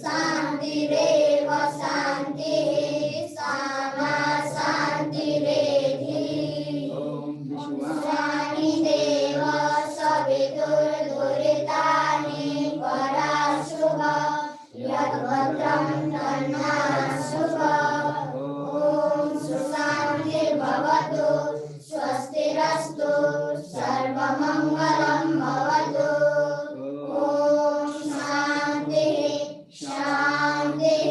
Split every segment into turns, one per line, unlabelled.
शान्तिरेव शान्तिः सामा शान्तिरेधि विश्वानि देव सवितुर्दुरितानि पराशुभ यद्भद्रं तन्नाशुभ ॐ सुशान्तिर्भवतु स्वस्तिरस्तु सर्वमङ्गलं भवतु ॐ शान्तिः शान्तिः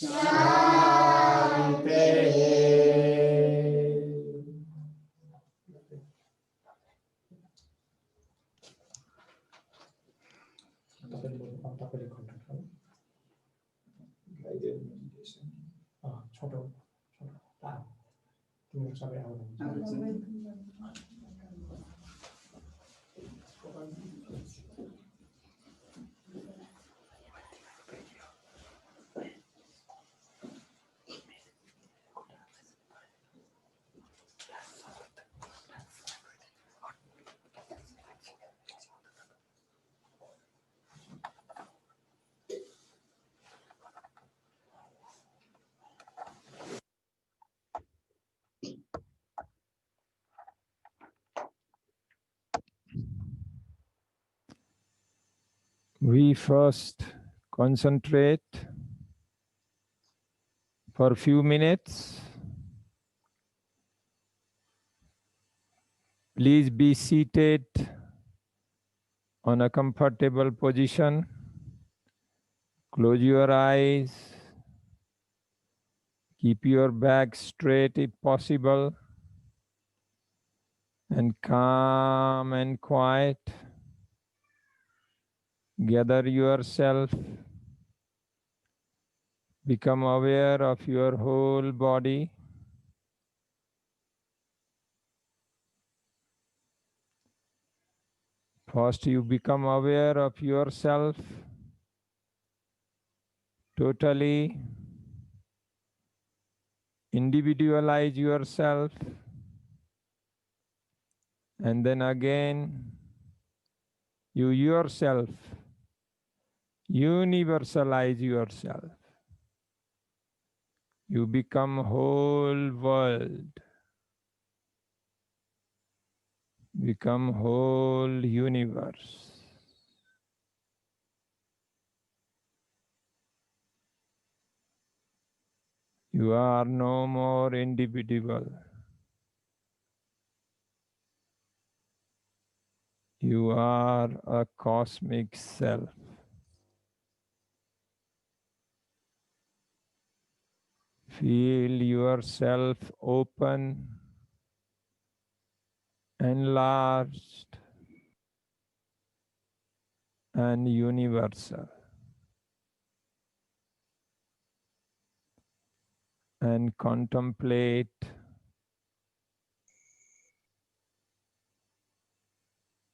शान्तिः
ছোট ছোট তার তুমি সবাই
We first concentrate for a few minutes. Please be seated on a comfortable position. Close your eyes. Keep your back straight if possible. And calm and quiet. Gather yourself. Become aware of your whole body. First, you become aware of yourself totally. Individualize yourself. And then again, you yourself universalize yourself. You become whole world. Become whole universe. You are no more individual. You are a cosmic self. Feel yourself open, enlarged, and universal. And contemplate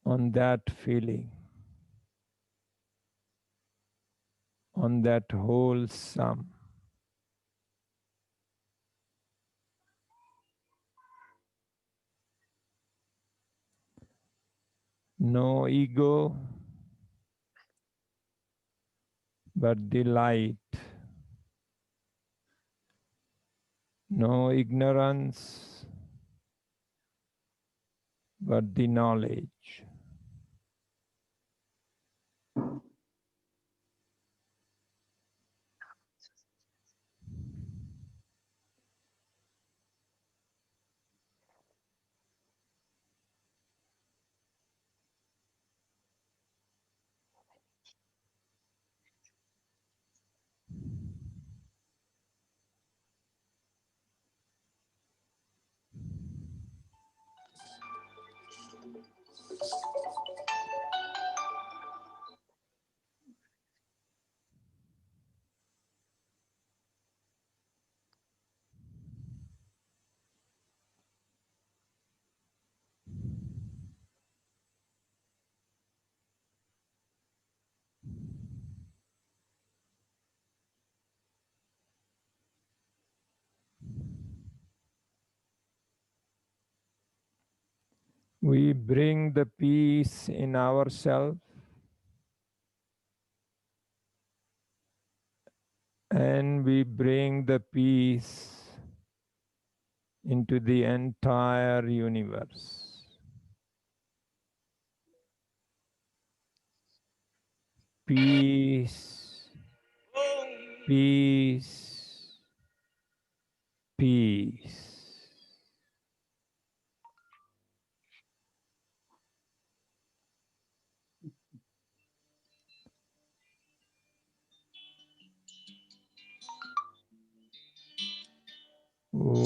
on that feeling, on that wholesome. No ego, but delight. No ignorance, but the knowledge. We bring the peace in ourselves. And we bring the peace into the entire universe. Peace, peace, peace. Om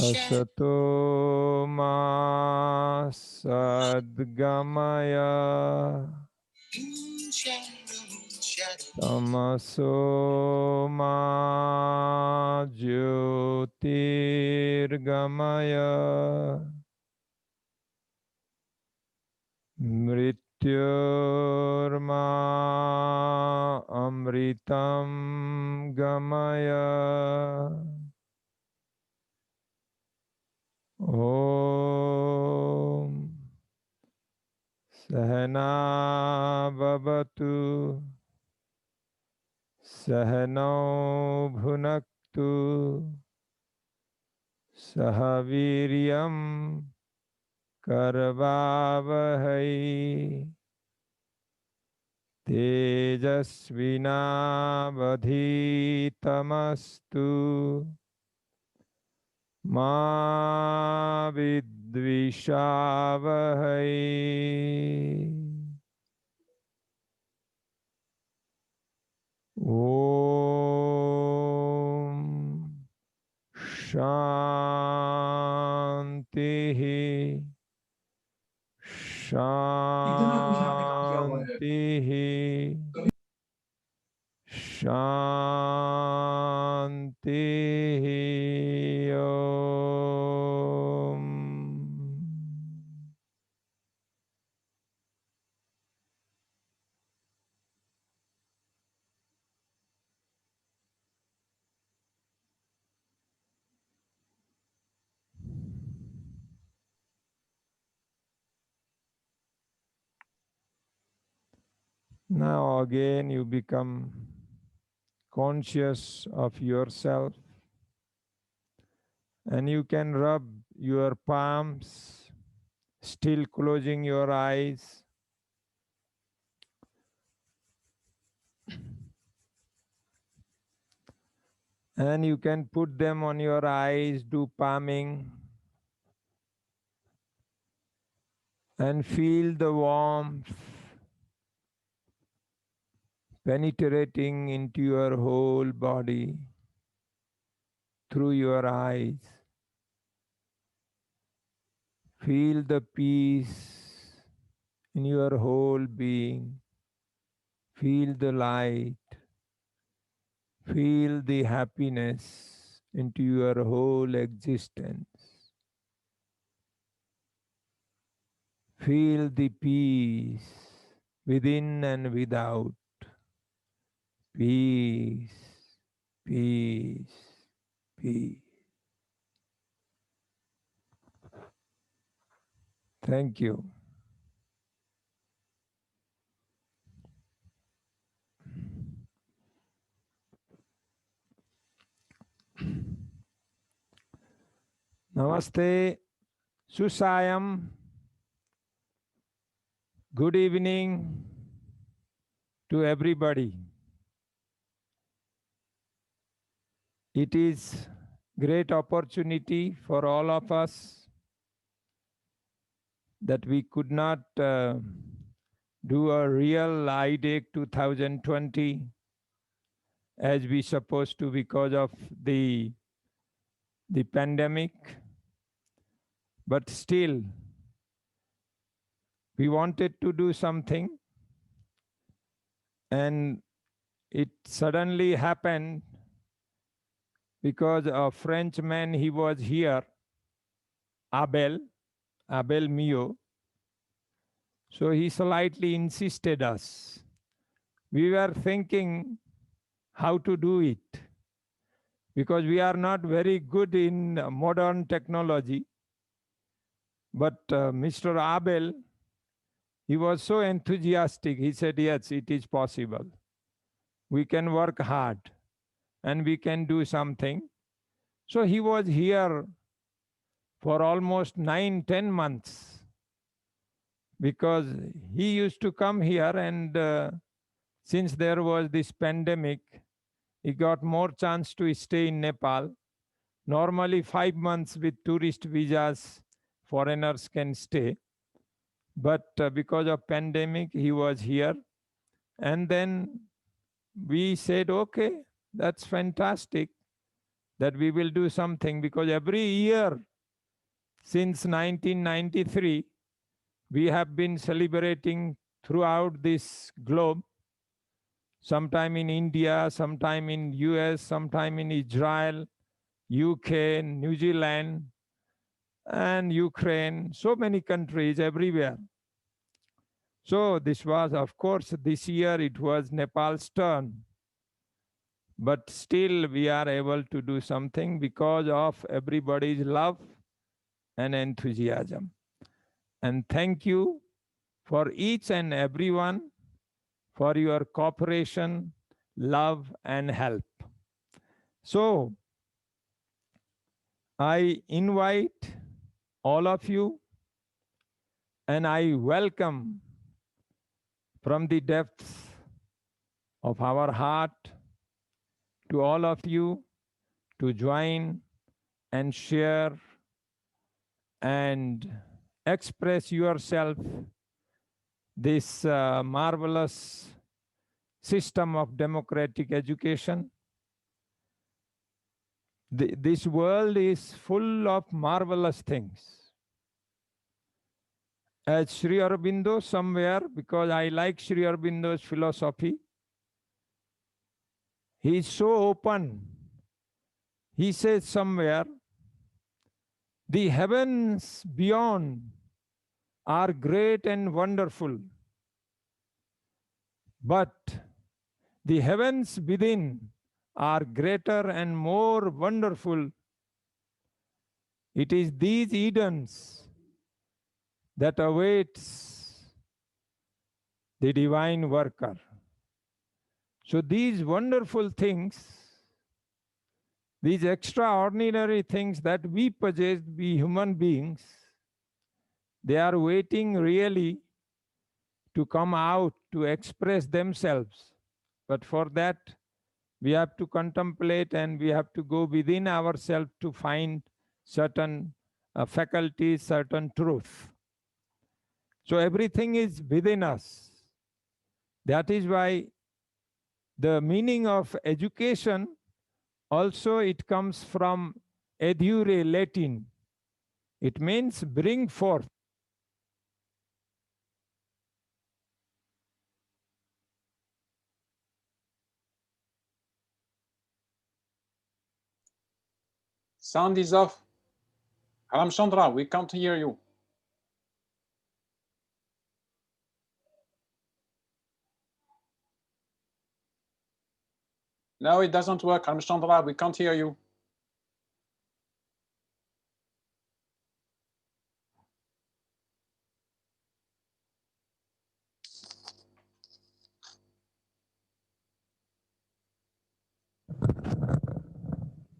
Asato Ma Sadgamaya Tamaso Ma Jyotirgamaya Mrityorma Amritam Gamaya. Om Sahana Bhavatu Sahano Bhunaktu Sahaviryam Karvavahai Tejasvinavadhitamastu Ma Vidvishavahai. Om Shanti
इतना कुछ आपने काम किया हुआ है
Shanti
कभी
Shanti Om. Now again you become conscious of yourself and you can rub your palms, still closing your eyes. And you can put them on your eyes, do palming, and feel the warmth penetrating into your whole body through your eyes. Feel the peace in your whole being. Feel the light. Feel the happiness into your whole existence. Feel the peace within and without. Peace, peace, peace. Thank you. Namaste, Susayam. Good evening to everybody. It is great opportunity for all of us that we could not do a real IDEC 2020 as we supposed to because of the pandemic. But still, we wanted to do something, and it suddenly happened because a Frenchman, he was here, Abel Mio. So he slightly insisted us. We were thinking how to do it because we are not very good in modern technology. But Mr. Abel, He was so enthusiastic. He said, yes, it is possible. We can work hard and we can do something. So he was here for almost 9-10 months, because he used to come here, and since there was this pandemic, he got more chance to stay in Nepal. Normally 5 months with tourist visas foreigners can stay, but because of pandemic he was here. And then we said, okay, that's fantastic, that we will do something, because every year since 1993 we have been celebrating throughout this globe, sometime in India, sometime in US, sometime in Israel, UK, New Zealand, and Ukraine, so many countries everywhere. So this was, of course, this year it was Nepal's turn. But still we are able to do something because of everybody's love and enthusiasm. And thank you for each and everyone for your cooperation, love, and help. So I invite all of you, and I welcome from the depths of our heart to all of you to join and share and express yourself this marvelous system of democratic education. This world is full of marvelous things. As Sri Aurobindo somewhere, because I like Sri Aurobindo's philosophy, he is so open. He says somewhere, the heavens beyond are great and wonderful, but the heavens within are greater and more wonderful. It is these Edens that awaits the divine worker. So these wonderful things, these extraordinary things that we possess, we human beings, they are waiting really to come out, to express themselves. But for that, we have to contemplate and we have to go within ourselves to find certain faculties, certain truth. So everything is within us. That is why the meaning of education also, it comes from edure, Latin. It means bring forth.
Sound is off. Ramchandra, we can't hear you. No, it doesn't work. Ramchandra, we can't hear you.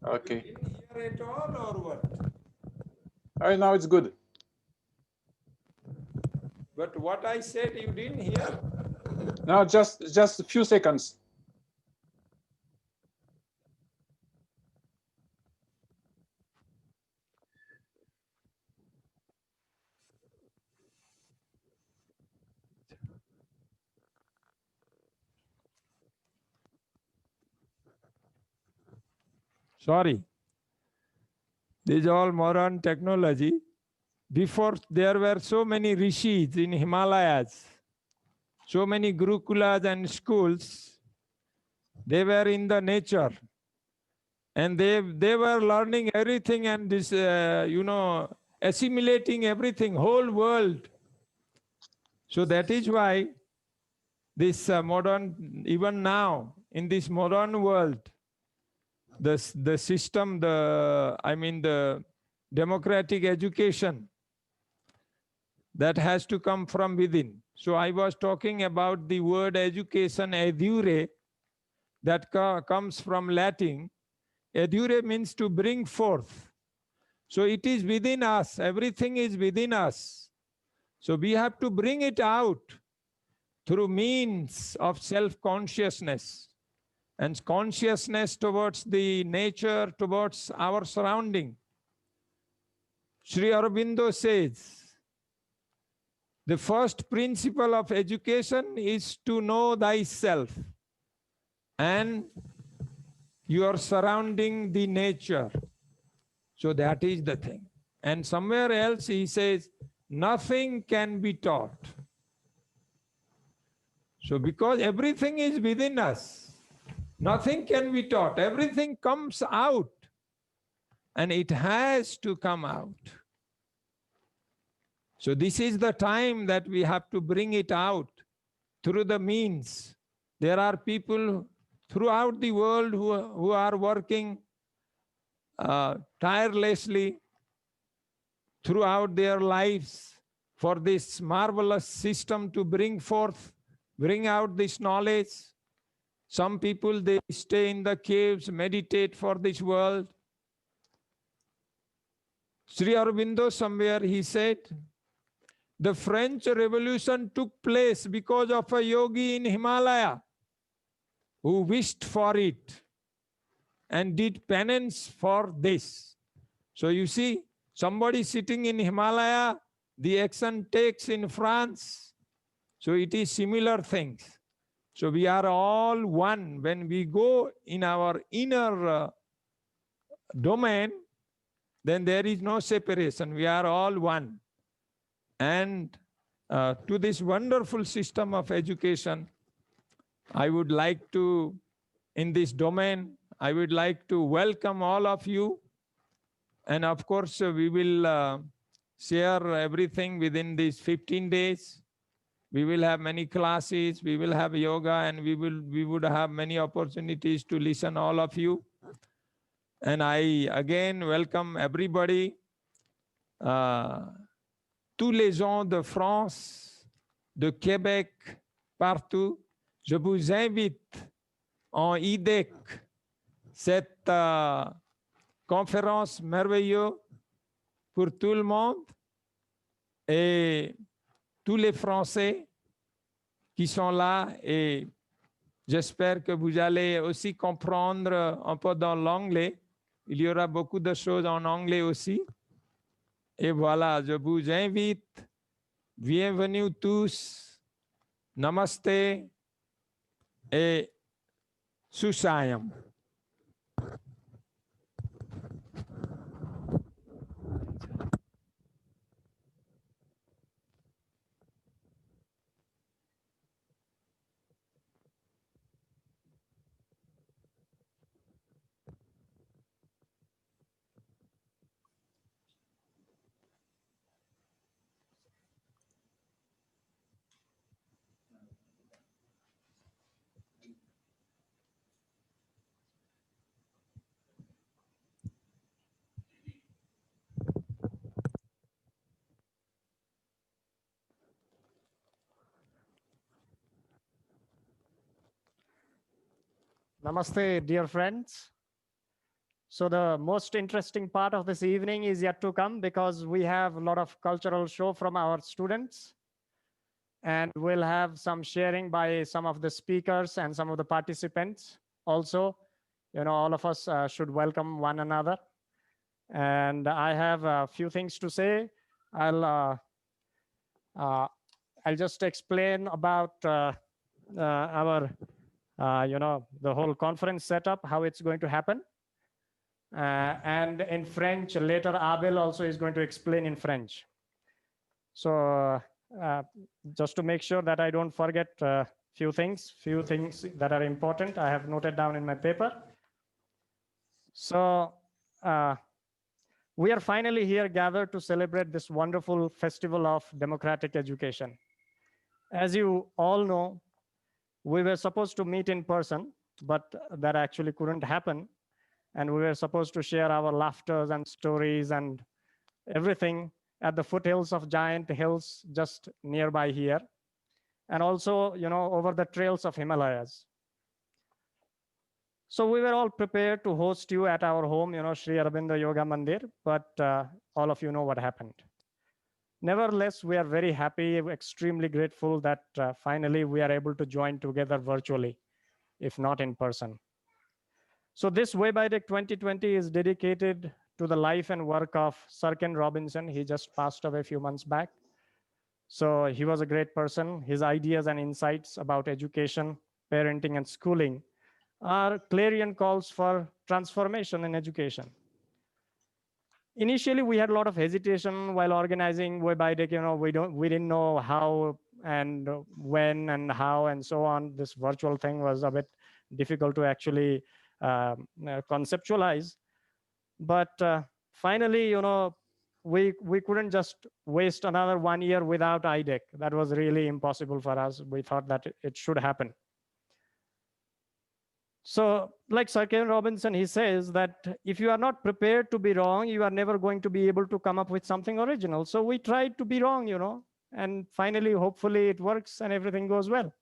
Okay.
You didn't hear at all or what?
Oh, now it's good.
But what I said you didn't hear?
No, just a few seconds.
Sorry. This is all modern technology. Before, there were so many rishis in Himalayas, so many gurukulas and schools. They were in the nature, and they were learning everything and this, assimilating everything, whole world. So that is why this modern, even now in this modern world, the system, the democratic education, that has to come from within. So I was talking about the word education, edure, that comes from Latin. Edure means to bring forth. So it is within us. Everything is within us. So we have to bring it out through means of self-consciousness and consciousness towards the nature, towards our surrounding. Sri Aurobindo says, the first principle of education is to know thyself and your surrounding, the nature. So that is the thing. And somewhere else he says, nothing can be taught. So because everything is within us, nothing can be taught. Everything comes out and it has to come out. So this is the time that we have to bring it out through the means. There are people throughout the world who are working tirelessly throughout their lives for this marvelous system to bring forth, bring out this knowledge. Some people, they stay in the caves, meditate for this world. Sri Aurobindo, somewhere he said, the French Revolution took place because of a yogi in Himalaya who wished for it and did penance for this. So you see, somebody sitting in Himalaya, the action takes in France. So it is similar things. So we are all one. When we go in our inner domain, then there is no separation. We are all one. And to this wonderful system of education, I would like to, in this domain, I would like to welcome all of you. And of course, we will share everything within these 15 days. We will have many classes, we will have yoga, and we would have many opportunities to listen all of you. And I again welcome everybody. Tous les gens de France, de Québec, partout, je vous invite en IDEC, cette conférence merveilleuse pour tout le monde et tous les Français qui sont là, et j'espère que vous allez aussi comprendre un peu dans l'anglais. Il y aura beaucoup de choses en anglais aussi. Et voilà, je vous invite. Bienvenue tous. Namaste et Susayam.
Namaste, dear friends. So the most interesting part of this evening is yet to come, because we have a lot of cultural show from our students. And we'll have some sharing by some of the speakers and some of the participants. Also, you know, all of us should welcome one another. And I have a few things to say. I'll just explain about our you know, the whole conference setup, how it's going to happen. And in French, later Abel also is going to explain in French. So just to make sure that I don't forget few things that are important, I have noted down in my paper. So we are finally here gathered to celebrate this wonderful festival of democratic education. As you all know, we were supposed to meet in person, but that actually couldn't happen. And we were supposed to share our laughters and stories and everything at the foothills of giant hills just nearby here. and also, over the trails of Himalayas. So we were all prepared to host you at our home, Sri Aurobindo Yoga Mandir, but all of you know what happened. Nevertheless, we are very happy, extremely grateful that finally we are able to join together virtually, if not in person. So this Way by Deck 2020 is dedicated to the life and work of Sir Ken Robinson. He just passed away a few months back. So he was a great person. His ideas and insights about education, parenting, and schooling are clarion calls for transformation in education. Initially, we had a lot of hesitation while organizing Way by Deck. We didn't know how and when and how and so on. This virtual thing was a bit difficult to actually conceptualize. But finally, we couldn't just waste another 1 year without IDEC. That was really impossible for us. We thought that it should happen. So like Sir Ken Robinson, he says that if you are not prepared to be wrong, you are never going to be able to come up with something original. So we tried to be wrong, and finally, hopefully it works and everything goes well.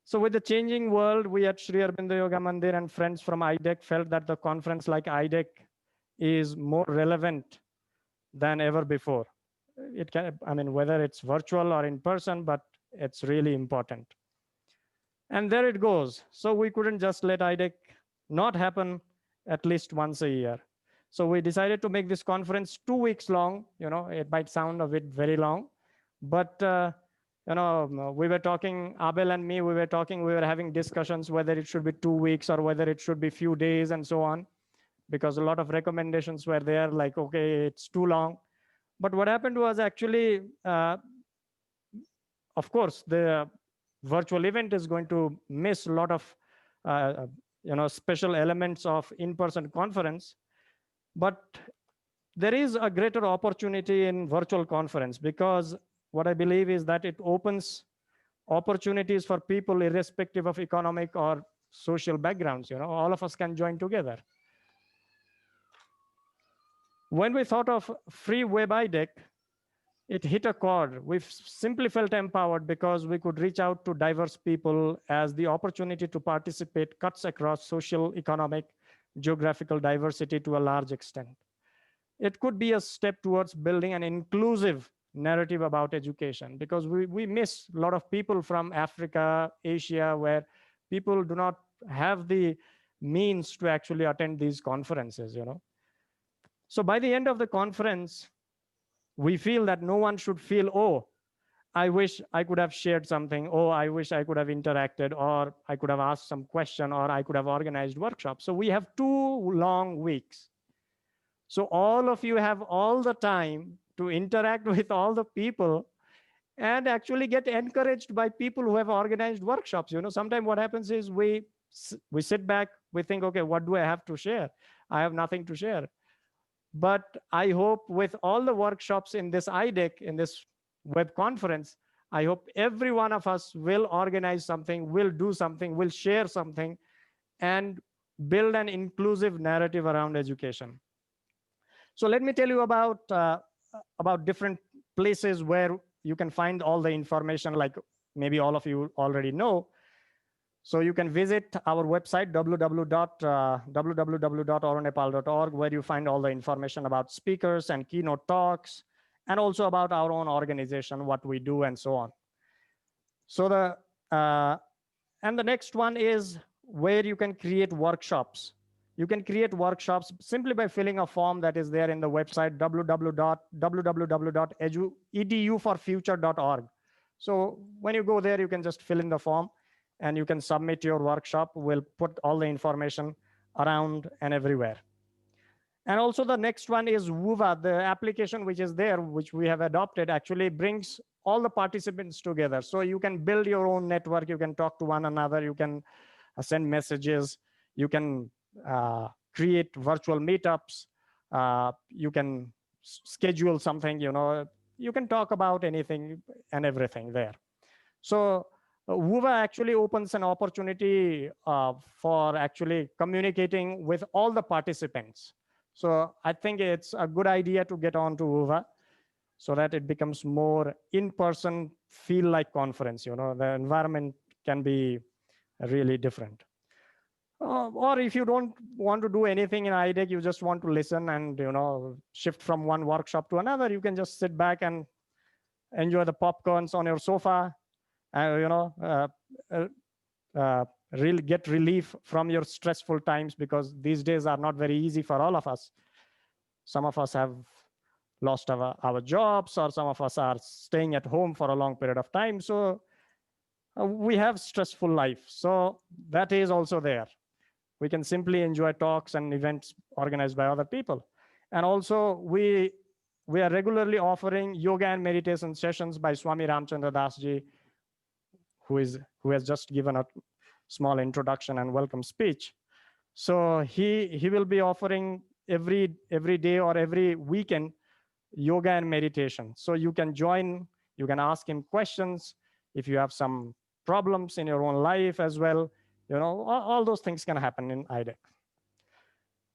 So with the changing world, we at Sri Aurobindo Yoga Mandir and friends from IDEC felt that the conference like IDEC is more relevant than ever before. It can, whether it's virtual or in person, but it's really important. And there it goes. So we couldn't just let IDEC not happen at least once a year. So we decided to make this conference 2 weeks long. It might sound a bit very long, but we were talking, Abel and me, we were having discussions whether it should be 2 weeks or whether it should be few days and so on, because a lot of recommendations were there, like, okay, it's too long. But what happened was actually, of course, the virtual event is going to miss a lot of special elements of in-person conference, but there is a greater opportunity in virtual conference, because what I believe is that it opens opportunities for people irrespective of economic or social backgrounds. All of us can join together. When we thought of free Way by Deck, it hit a chord. We simply felt empowered because we could reach out to diverse people, as the opportunity to participate cuts across social, economic, geographical diversity to a large extent. It could be a step towards building an inclusive narrative about education, because we miss a lot of people from Africa, Asia, where people do not have the means to actually attend these conferences. So by the end of the conference, we feel that no one should feel, oh, I wish I could have shared something. Oh, I wish I could have interacted, or I could have asked some question, or I could have organized workshops. So we have 2 long weeks. So all of you have all the time to interact with all the people and actually get encouraged by people who have organized workshops. Sometimes what happens is we sit back, we think, okay, what do I have to share? I have nothing to share. But I hope with all the workshops in this IDEC, in this web conference, I hope every one of us will organize something, will do something, will share something, and build an inclusive narrative around education. So let me tell you about different places where you can find all the information, like maybe all of you already know. So you can visit our website, www.auronepal.org, where you find all the information about speakers and keynote talks, and also about our own organization, what we do, and so on. So the next one is where you can create workshops. You can create workshops simply by filling a form that is there in the website, www.eduforfuture.org. So when you go there, you can just fill in the form and you can submit your workshop. We'll put all the information around and everywhere. And also the next one is WUVA, the application which is there, which we have adopted, actually brings all the participants together. So you can build your own network, you can talk to one another, you can send messages, you can create virtual meetups, you can schedule something, you can talk about anything and everything there. So WUVA actually opens an opportunity for actually communicating with all the participants. So I think it's a good idea to get on to WUVA. so that it becomes more in-person, feel like conference. The environment can be really different. Or if you don't want to do anything in IDEC, you just want to listen and shift from one workshop to another, you can just sit back and enjoy the popcorns on your sofa, and really get relief from your stressful times, because these days are not very easy for all of us. Some of us have lost our jobs, or some of us are staying at home for a long period of time. So we have stressful life. So that is also there. We can simply enjoy talks and events organized by other people. And also we are regularly offering yoga and meditation sessions by Swami Ramchandra Das Ji, who has just given a small introduction and welcome speech. So he will be offering every day or every weekend yoga and meditation. So you can join, you can ask him questions if you have some problems in your own life as well. All those things can happen in IDEC.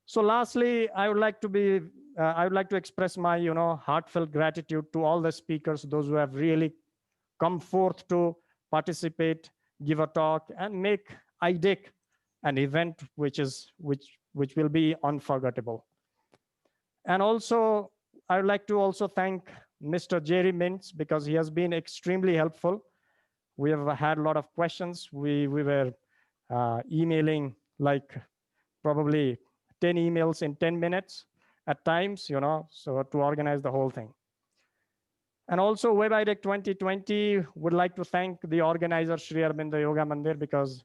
So lastly, I would like to express my heartfelt gratitude to all the speakers, those who have really come forth to participate, give a talk, and make IDEC an event which will be unforgettable. And also, I would like to also thank Mr. Jerry Mintz, because he has been extremely helpful. We have had a lot of questions. We were emailing like probably 10 emails in 10 minutes at times, so to organize the whole thing. And also Web IDEC 2020 would like to thank the organizer, Sri Aurobindo Yoga Mandir, because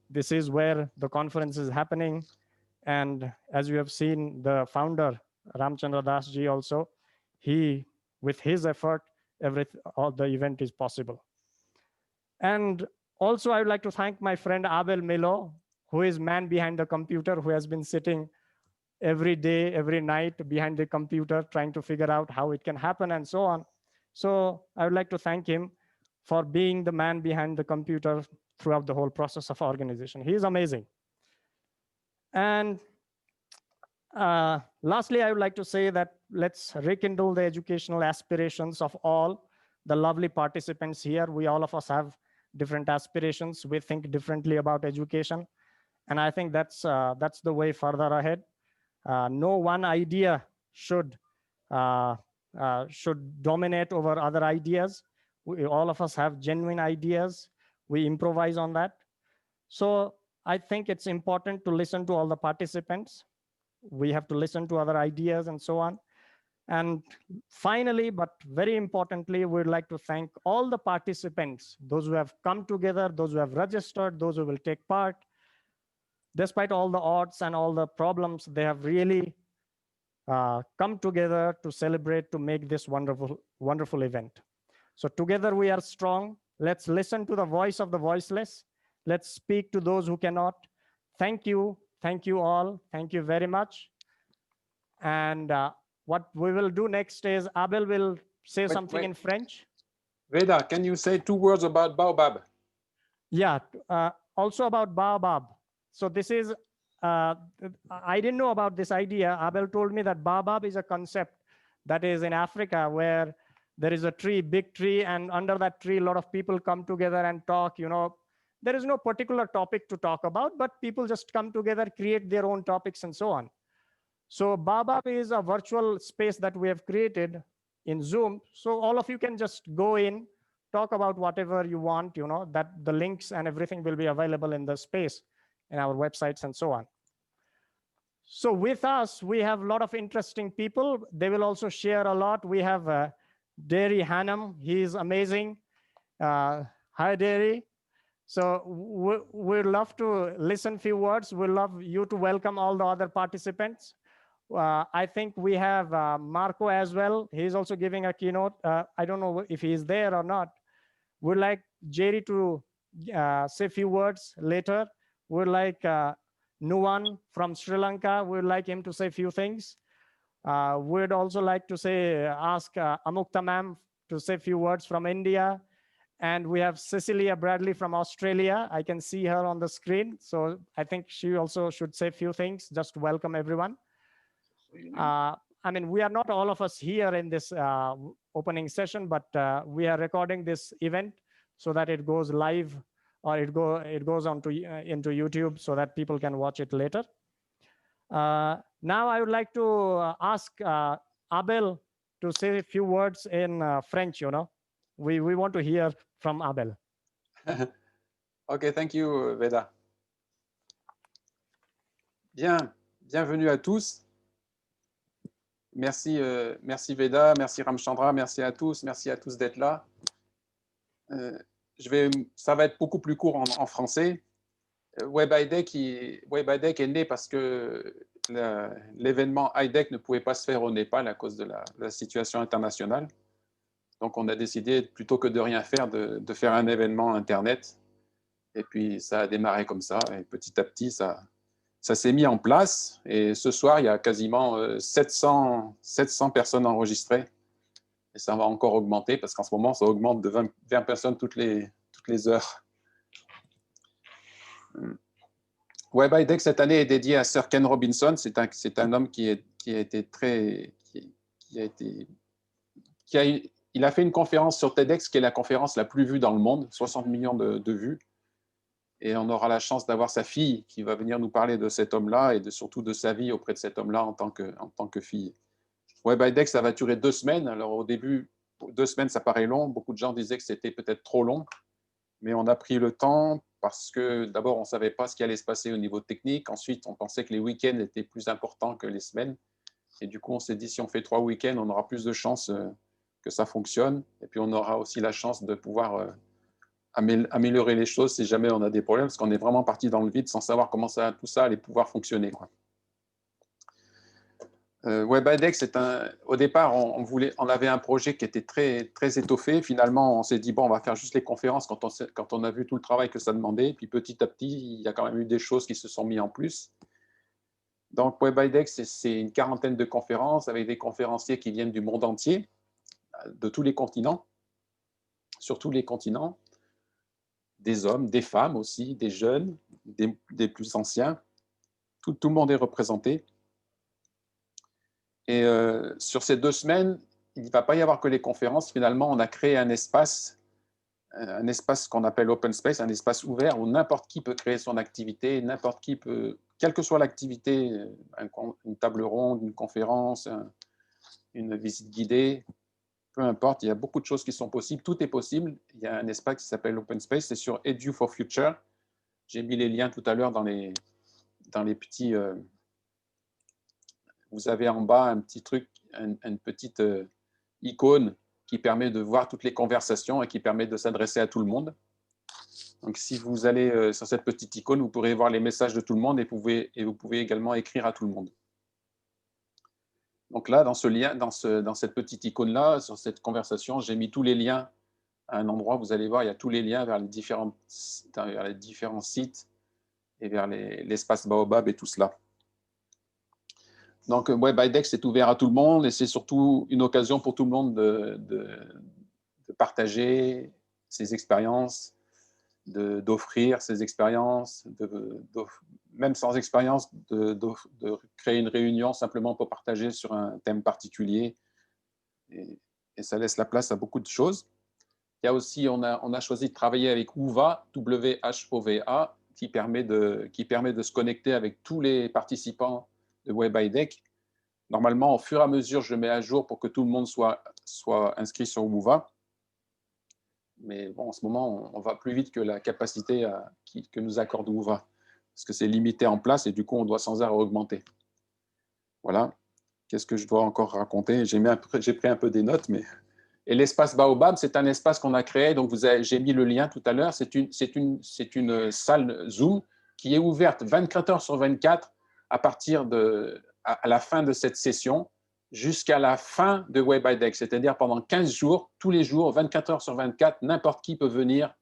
this is where the conference is happening. And as you have seen, the founder, Ramchandra Das Ji also, with his effort, all the event is possible. And also I would like to thank my friend Abel Milo, who is man behind the computer, who has been sitting every day, every night behind the computer, trying to figure out how it can happen and so on. So I would like to thank him for being the man behind the computer throughout the whole process of organization. He is amazing. And lastly, I would like to say that let's rekindle the educational aspirations of all the lovely participants here. All of us have different aspirations. We think differently about education. And I think that's the way further ahead. No one idea should dominate over other ideas. All of us have genuine ideas. We improvise on that. So I think it's important to listen to all the participants. We have to listen to other ideas and so on. And finally, but very importantly, we'd like to thank all the participants, those who have come together, those who have registered, those who will take part. Despite all the odds and all the problems, they have really come together to celebrate, to make this wonderful, wonderful event. So together we are strong. Let's listen to the voice of the voiceless. Let's speak to those who cannot. Thank you. Thank you all. Thank you very much. And what we will do next is Abel will say something in French.
Veda, can you say 2 words about Baobab?
Yeah, also about Baobab. So this is, I didn't know about this idea. Abel told me that Baobab is a concept that is in Africa, where there is a tree, big tree, and under that tree, a lot of people come together and talk. There is no particular topic to talk about, but people just come together, create their own topics and so on. So Baobab is a virtual space that we have created in Zoom. So all of you can just go in, talk about whatever you want, that the links and everything will be available in the space, in our websites and so on. So with us, we have a lot of interesting people. They will also share a lot. We have Derry Hannum. He is amazing. Hi, Derry. So we'd love to listen a few words. We'd love you to welcome all the other participants. I think we have Marco as well. He's also giving a keynote. I don't know if he's there or not. We'd like Jerry to say a few words later. We'd like Nuwan from Sri Lanka. We'd like him to say a few things. We'd also like to ask Amukta ma'am to say a few words from India. And we have Cecilia Bradley from Australia. I can see her on the screen. So I think she also should say a few things. Just welcome everyone. I mean, we are not all of us here in this opening session, but we are recording this event so that it goes live, or it goes onto into YouTube so that people can watch it later. Now I would like to ask Abel to say a few words in French. We want to hear from Abel.
Ok, thank you, Veda. Bien, bienvenue à tous. Merci, merci Veda, merci Ramchandra, merci à tous d'être là. Ça va être beaucoup plus court en français. Web IDEC est né parce que l'événement IDEC ne pouvait pas se faire au Népal à cause de la situation internationale. Donc, on a décidé, plutôt que de rien faire, de faire un événement Internet. Et puis, ça a démarré comme ça. Et petit à petit, ça s'est mis en place. Et ce soir, il y a quasiment 700 personnes enregistrées. Et ça va encore augmenter parce qu'en ce moment, ça augmente de 20 personnes toutes les heures. Web IDEC cette année est dédié à Sir Ken Robinson. C'est un homme il a fait une conférence sur TEDx qui est la conférence la plus vue dans le monde, 60 millions de vues. Et on aura la chance d'avoir sa fille qui va venir nous parler de cet homme-là et surtout de sa vie auprès de cet homme-là en tant que fille. Web IDEC, ça va durer 2 semaines. Alors au début, 2 semaines, ça paraît long. Beaucoup de gens disaient que c'était peut-être trop long. Mais on a pris le temps parce que d'abord, on ne savait pas ce qui allait se passer au niveau technique. Ensuite, on pensait que les week-ends étaient plus importants que les semaines. Et du coup, on s'est dit, si on fait 3 week-ends, on aura plus de chances que ça fonctionne. Et puis, on aura aussi la chance de pouvoir améliorer les choses si jamais on a des problèmes, parce qu'on est vraiment parti dans le vide sans savoir comment tout ça allait pouvoir fonctionner, quoi. Web IDEC, au départ, on avait un projet qui était très, très étoffé. Finalement, on s'est dit, bon, on va faire juste les conférences quand on a vu tout le travail que ça demandait. Puis petit à petit, il y a quand même eu des choses qui se sont mises en plus. Donc, Web IDEC, c'est une quarantaine de conférences avec des conférenciers qui viennent du monde entier, de tous les continents, sur tous les continents, des hommes, des femmes aussi, des jeunes, des plus anciens. Tout le monde est représenté. Et sur ces 2 semaines, il ne va pas y avoir que les conférences. Finalement, on a créé un espace qu'on appelle open space, un espace ouvert où n'importe qui peut créer son activité, n'importe qui peut, quelle que soit l'activité, une table ronde, une conférence, une visite guidée, peu importe, il y a beaucoup de choses qui sont possibles, tout est possible. Il y a un espace qui s'appelle open space, c'est sur Edu for Future. J'ai mis les liens tout à l'heure dans les petits... vous avez en bas un petit truc, une petite icône qui permet de voir toutes les conversations et qui permet de s'adresser à tout le monde. Donc, si vous allez sur cette petite icône, vous pourrez voir les messages de tout le monde et vous pouvez également écrire à tout le monde. Donc là, dans ce lien, dans cette petite icône-là, sur cette conversation, j'ai mis tous les liens à un endroit. Vous allez voir, il y a tous les liens vers les différents sites et vers l'espace Baobab et tout cela. Donc, Web IDEC, c'est ouvert à tout le monde et c'est surtout une occasion pour tout le monde de partager ses expériences, d'offrir ses expériences, même sans expérience, de créer une réunion simplement pour partager sur un thème particulier. Et ça laisse la place à beaucoup de choses. Il y a aussi, on a choisi de travailler avec WHOVA, W-H-O-V-A, qui permet de se connecter avec tous les participants de Web IDEC. Normalement, au fur et à mesure, je mets à jour pour que tout le monde soit inscrit sur WHOVA. Mais bon, en ce moment, on va plus vite que la capacité que nous accorde WHOVA, parce que c'est limité en place et du coup, on doit sans arrêt augmenter. Voilà. Qu'est-ce que je dois encore raconter? J'ai pris un peu des notes, mais... Et l'espace Baobab, c'est un espace qu'on a créé. Donc, j'ai mis le lien tout à l'heure. C'est une salle Zoom qui est ouverte 24 heures sur 24 à la fin de cette session jusqu'à la fin de Web IDEC, c'est-à-dire pendant 15 jours, tous les jours, 24 heures sur 24, n'importe qui peut venir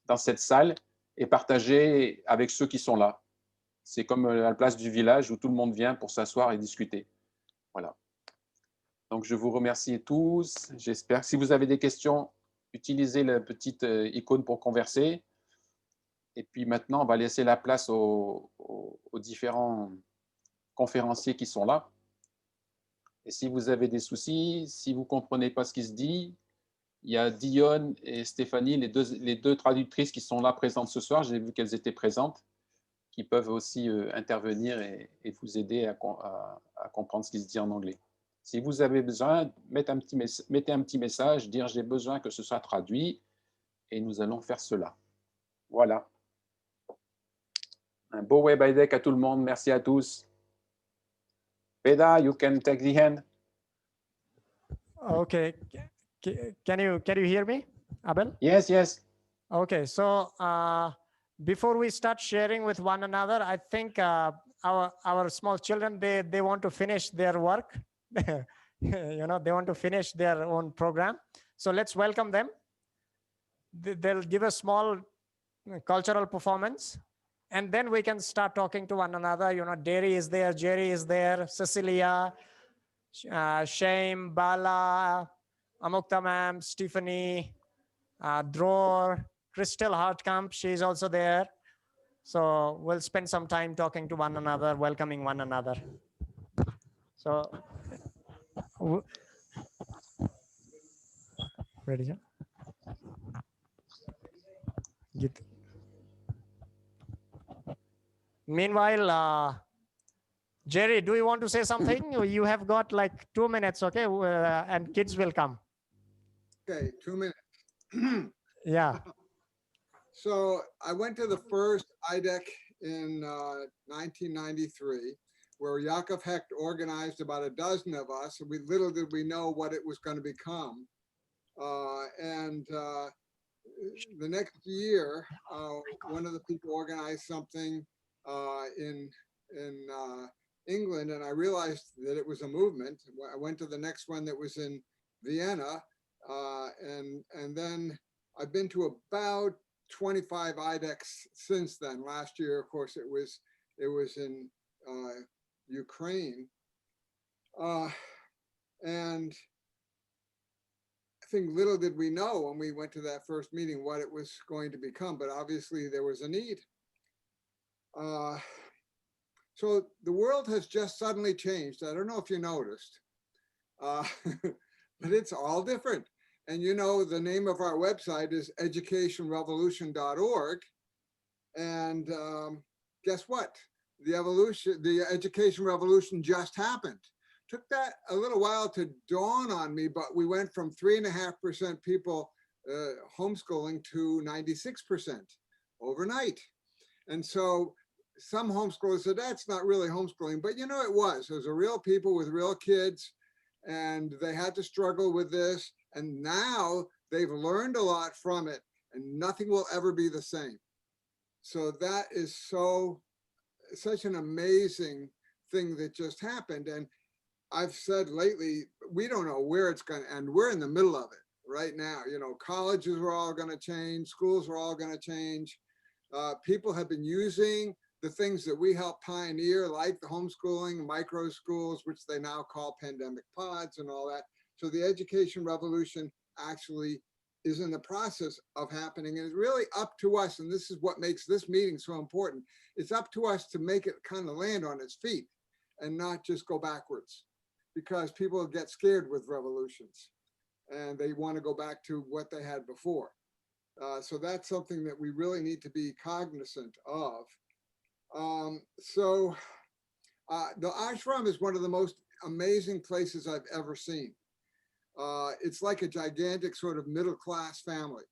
dans cette salle et partager avec ceux qui sont là. C'est comme à la place du village où tout le monde vient pour s'asseoir et discuter. Voilà. Donc, je vous remercie tous. J'espère que si vous avez des questions, utilisez la petite icône pour converser. Et puis maintenant, on va laisser la place aux différents conférenciers qui sont là. Et si vous avez des soucis, si vous ne comprenez pas ce qui se dit, il y a Dionne et Stéphanie, les deux traductrices qui sont là présentes ce soir, j'ai vu qu'elles étaient présentes, qui peuvent aussi intervenir et vous aider à comprendre ce qui se dit en anglais. Si vous avez besoin, mettez un petit message, dire j'ai besoin que ce soit traduit et nous allons faire cela. Voilà. Un beau web IDEC à tout le monde. Merci à tous. Veda, you can take the hand.
Okay. Can you hear me, Abel?
Yes, yes.
Okay. So before we start sharing with one another, I think our small children, they want to finish their work. You know, they want to finish their own program. So let's welcome them. They'll give a small cultural performance, and then we can start talking to one another. You know, Derry is there, Jerry is there, Cecilia, Shame, Bala, Amukta ma'am, Stephanie, Dror, Crystal Hartkamp, she's also there. So we'll spend some time talking to one another, welcoming one another. So, ready, sir? Meanwhile, Jerry, do you want to say something? You have got like 2 minutes, okay? And kids will come.
Okay, 2 minutes.
Yeah.
So I went to the first IDEC in 1993, where Yaakov Hecht organized about a dozen of us, and little did we know what it was going to become. The next year, one of the people organized something in England, and I realized that it was a movement. I went to the next one that was in Vienna, and then I've been to about 25 IDECs since then. Last year, of course, it was in Ukraine, and I think little did we know when we went to that first meeting what it was going to become, but obviously there was a need. So the world has just suddenly changed. I don't know if you noticed, but it's all different. And you know, the name of our website is educationrevolution.org. And guess what? The education revolution just happened. Took that a little while to dawn on me, but we went from 3.5% people homeschooling to 96% overnight. And so some homeschoolers said, that's not really homeschooling, but you know, it was. It was a real people with real kids, and they had to struggle with this. And now they've learned a lot from it, and nothing will ever be the same. So that is such an amazing thing that just happened. And I've said lately, we don't know where it's going to end. We're in the middle of it right now. You know, colleges are all going to change. Schools are all going to change. People have been using the things that we helped pioneer, like the homeschooling, micro schools, which they now call pandemic pods and all that. So the education revolution actually is in the process of happening, and it's really up to us. And this is what makes this meeting so important. It's up to us to make it kind of land on its feet and not just go backwards, because people get scared with revolutions and they want to go back to what they had before. So that's something that we really need to be cognizant of. The ashram is one of the most amazing places I've ever seen. It's like a gigantic sort of middle-class family.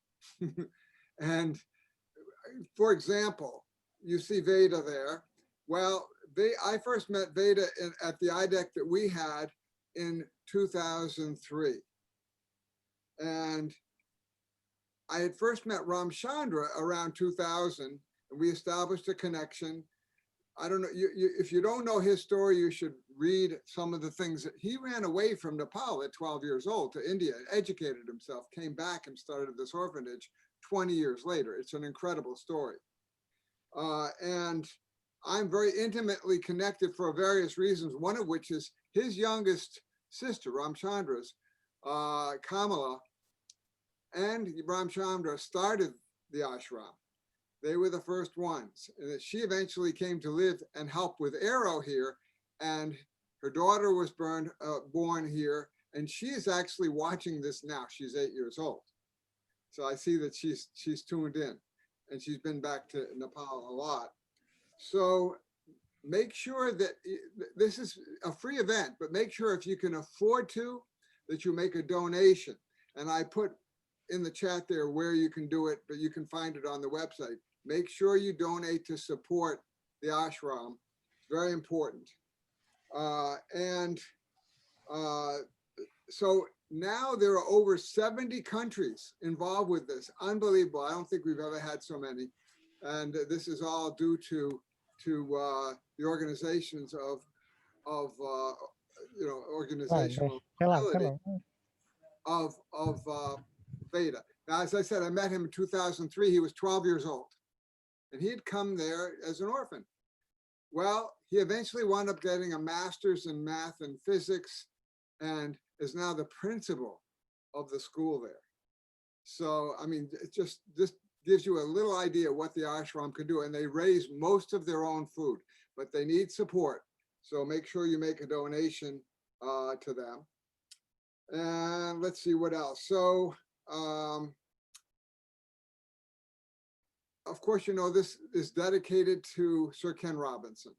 And for example, you see Veda there. Well, I first met Veda at the IDEC that we had in 2003. And I had first met Ramchandra around 2000, and we established a connection. I don't know, if you don't know his story, you should read some of the things that he ran away from Nepal at 12 years old to India, educated himself, came back and started this orphanage 20 years later. It's an incredible story. And I'm very intimately connected for various reasons, one of which is his youngest sister, Ramchandra's, Kamala, and Ramchandra started the ashram. They were the first ones. And she eventually came to live and help with Aero here. And Her daughter was born here, and she is actually watching this now. She's 8 years old. So I see that she's tuned in, and she's been back to Nepal a lot. So make sure that this is a free event, but make sure if you can afford to, that you make a donation. And I put in the chat there where you can do it, but you can find it on the website. Make sure you donate to support the ashram. It's very important. So now there are over 70 countries involved with this. Unbelievable. I don't think we've ever had so many. And this is all due to the organizations of organizational ability of Veda. Now, as I said, I met him in 2003. He was 12 years old, and he'd come there as an orphan. Well, he eventually wound up getting a master's in math and physics, and is now the principal of the school there. So, I mean, it just gives you a little idea what the ashram can do. And they raise most of their own food, but they need support. So make sure you make a donation to them. And let's see what else. So, of course, you know, this is dedicated to Sir Ken Robinson.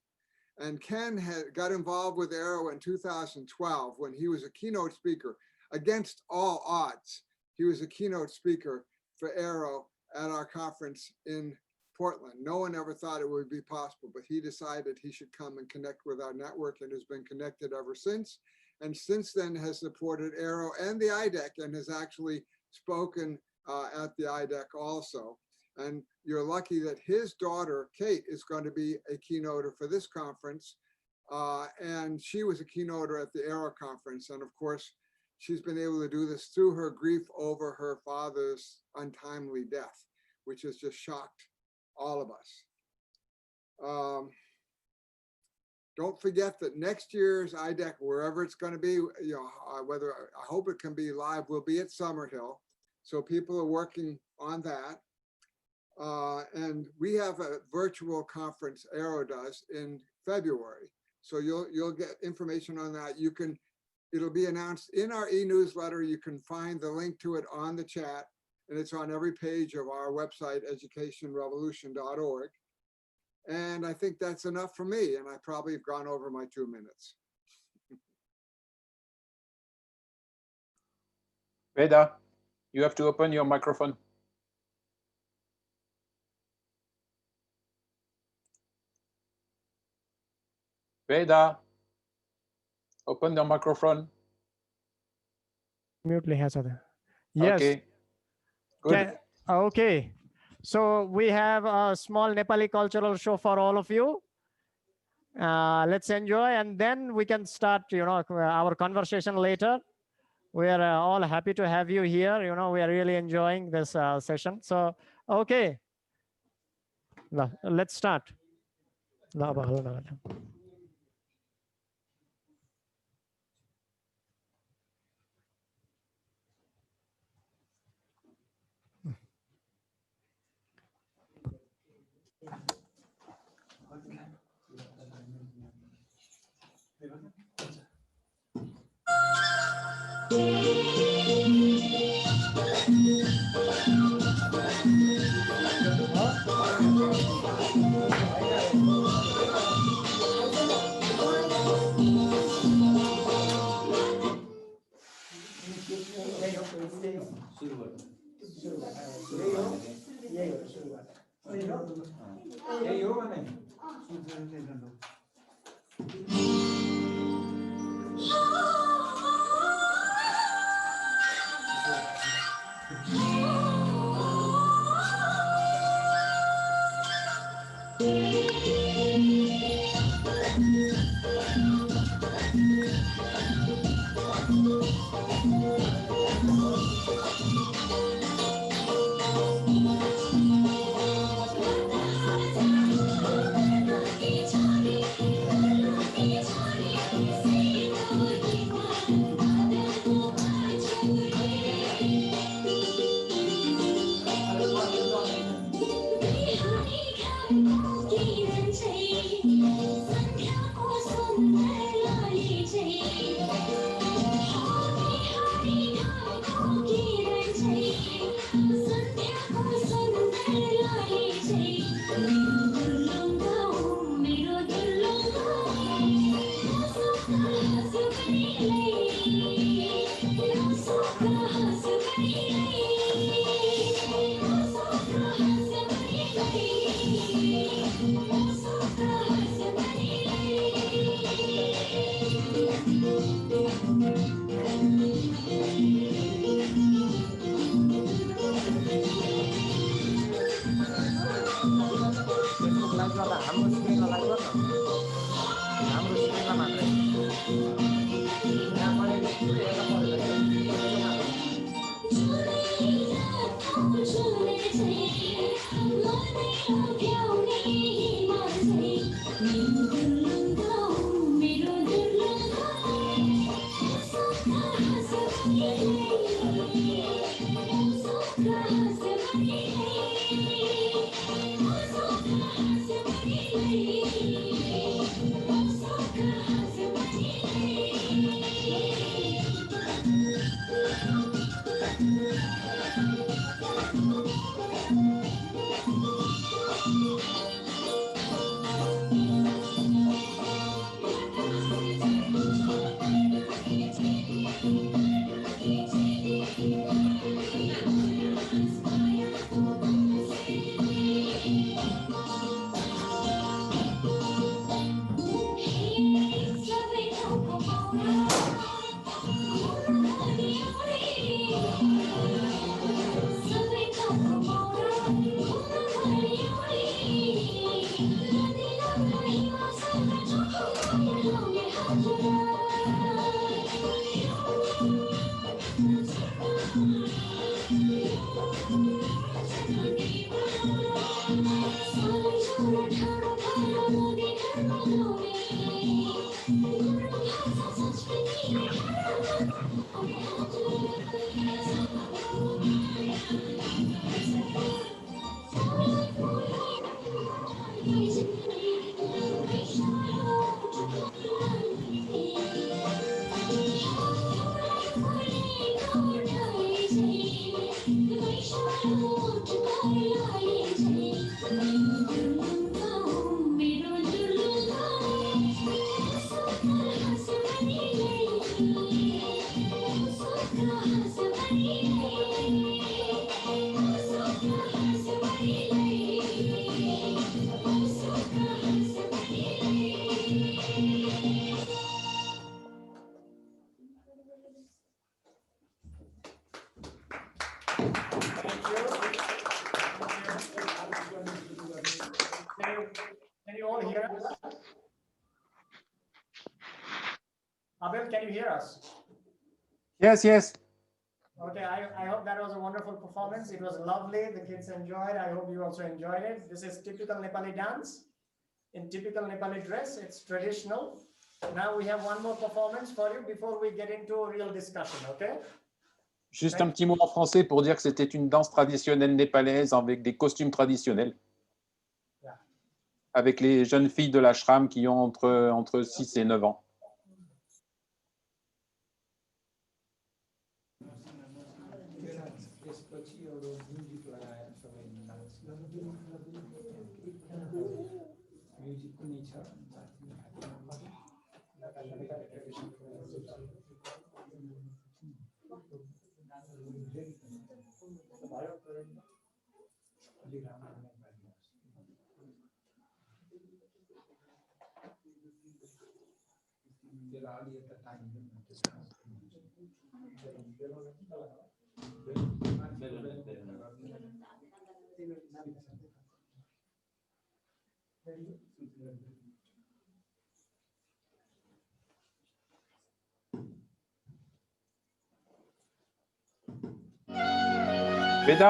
And Ken got involved with Aero in 2012 when he was a keynote speaker. Against all odds, he was a keynote speaker for Aero at our conference in Portland. No one ever thought it would be possible, but he decided he should come and connect with our network, and has been connected ever since. And since then has supported Aero and the IDEC, and has actually spoken at the IDEC also. And you're lucky that his daughter, Kate, is going to be a keynoter for this conference. And she was a keynoter at the Aero conference. And of course, she's been able to do this through her grief over her father's untimely death, which has just shocked all of us. Don't forget that next year's IDEC, wherever it's going to be, you know, I hope it can be live, will be at Summerhill. So people are working on that. And we have a virtual conference, Aero does, in February. So you'll get information on that. It'll be announced in our e-newsletter. You can find the link to it on the chat, and it's on every page of our website, educationrevolution.org. And I think that's enough for me, and I probably have gone over my 2 minutes.
Veda, you have to open your microphone. Veda, open the microphone.
Mute has other. Yes.
Okay. Good.
Okay. So we have a small Nepali cultural show for all of you. Let's enjoy, and then we can start, you know, our conversation later. We are all happy to have you here. You know, we are really enjoying this session. So, okay. Let's start.
Thank you.
Can you all hear us? Abel, can you hear us?
Yes, yes.
Okay, I hope that was a wonderful performance. It was lovely. The kids enjoyed. I hope you also enjoyed it. This is typical Nepali dance in typical Nepali dress. It's traditional. Now we have one more performance for you before we get into a real discussion, okay?
Juste un petit mot en français pour dire que c'était une danse traditionnelle népalaise avec des costumes traditionnels.
Yeah.
Avec les jeunes filles de l'ashram qui ont entre 6 et 9 ans.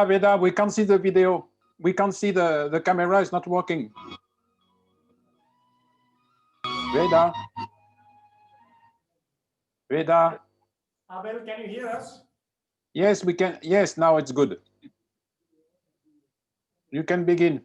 Veda, we can't see the video. We can't see the camera is not working. Veda.
Abel, can you hear us?
Yes, we can. Yes, now it's good. You can begin.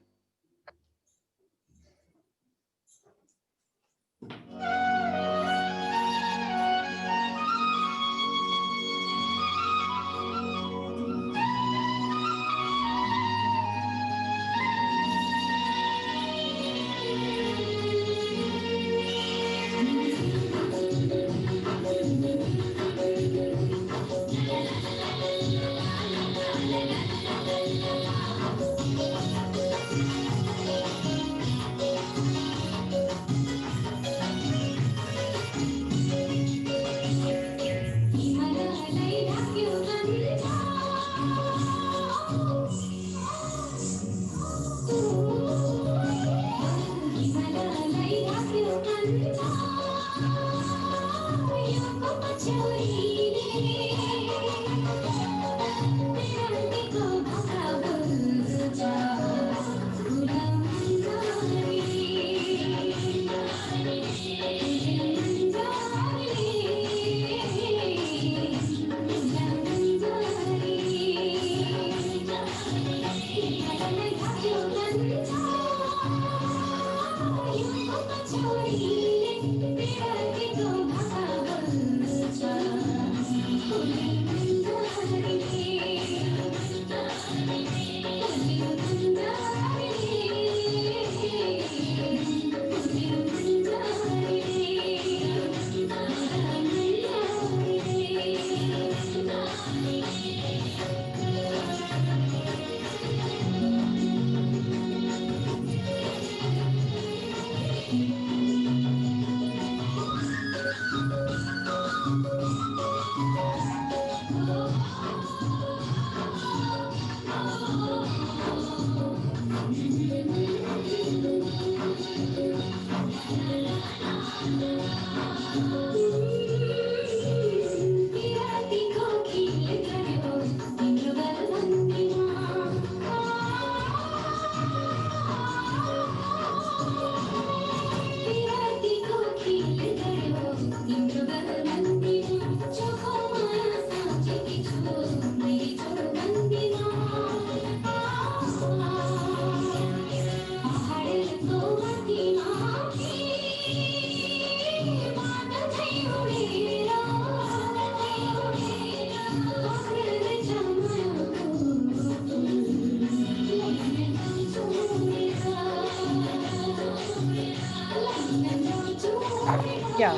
Yeah,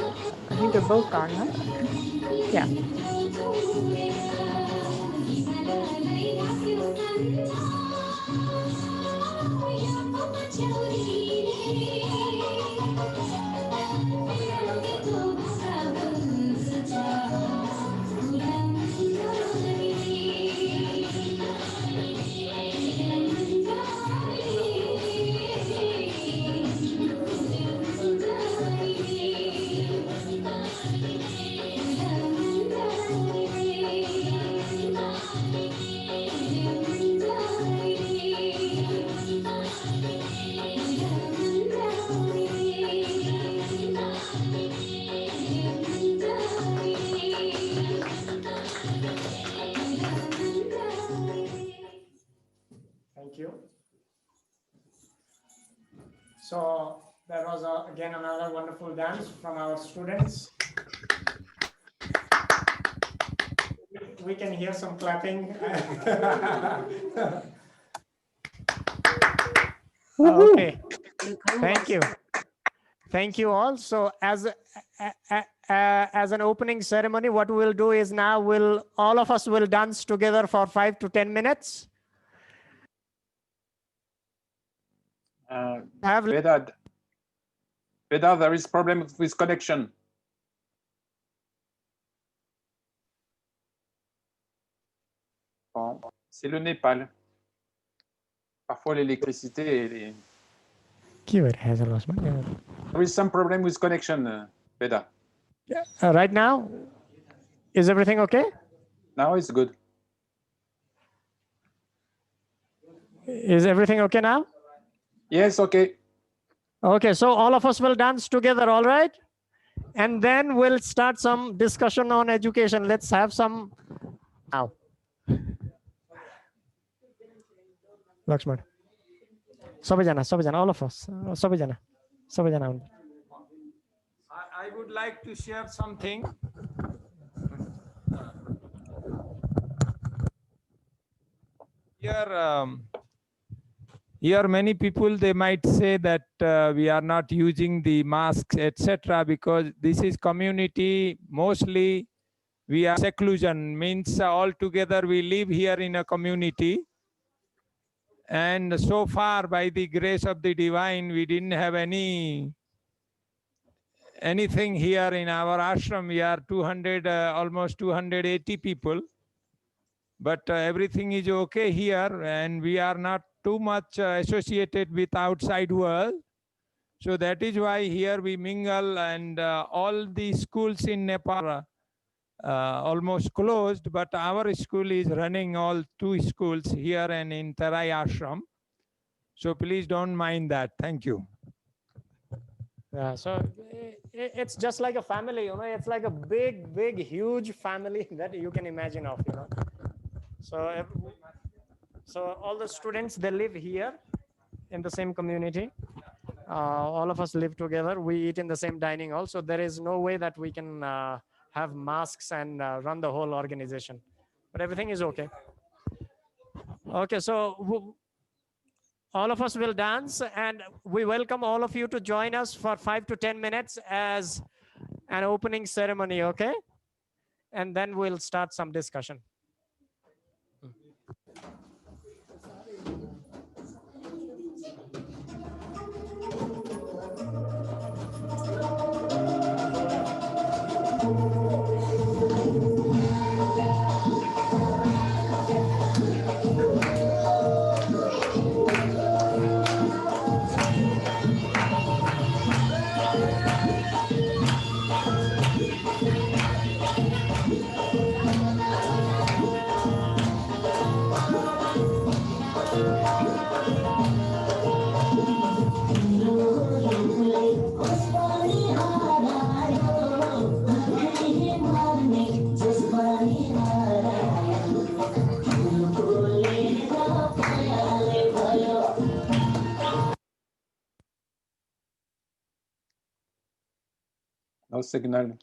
I think they're both gone, huh? Yeah. Thank you. So that was again another wonderful dance from our students. We can hear some clapping. Okay, thank you. Thank you all. So as an opening ceremony, what we'll do is now all of us will dance together for 5 to 10 minutes.
Vedad, there is problem with connection. Bon, c'est le Népal. Parfois l'électricité. There is some problem with connection, Vedad.
Right now, is everything okay?
Now it's good.
Is everything okay now?
Yes, okay.
Okay, so all of us will dance together, all right? And then we'll start some discussion on education. Let's have some now. Lakshman. Sabajana, all of us. Sabajana.
I would like to share something. Here many people, they might say that we are not using the masks, etc., because this is community. Mostly we are seclusion, means all together we live here in a community. And so far, by the grace of the divine, we didn't have anything here in our ashram. We are 200, almost 280 people. But everything is okay here, and we are not too much associated with outside world. So that is why here we mingle, and all the schools in Nepal are almost closed, but our school is running, all 2 schools here and in Tarai Ashram. So please don't mind that. Thank you.
Yeah, so it's just like a family, you know, it's like a big, huge family that you can imagine of, you know. So all the students, they live here in the same community. All of us live together. We eat in the same dining hall. So there is no way that we can have masks and run the whole organization. But everything is okay. Okay, so all of us will dance, and we welcome all of you to join us for 5 to 10 minutes as an opening ceremony, okay? And then we'll start some discussion.
No signal.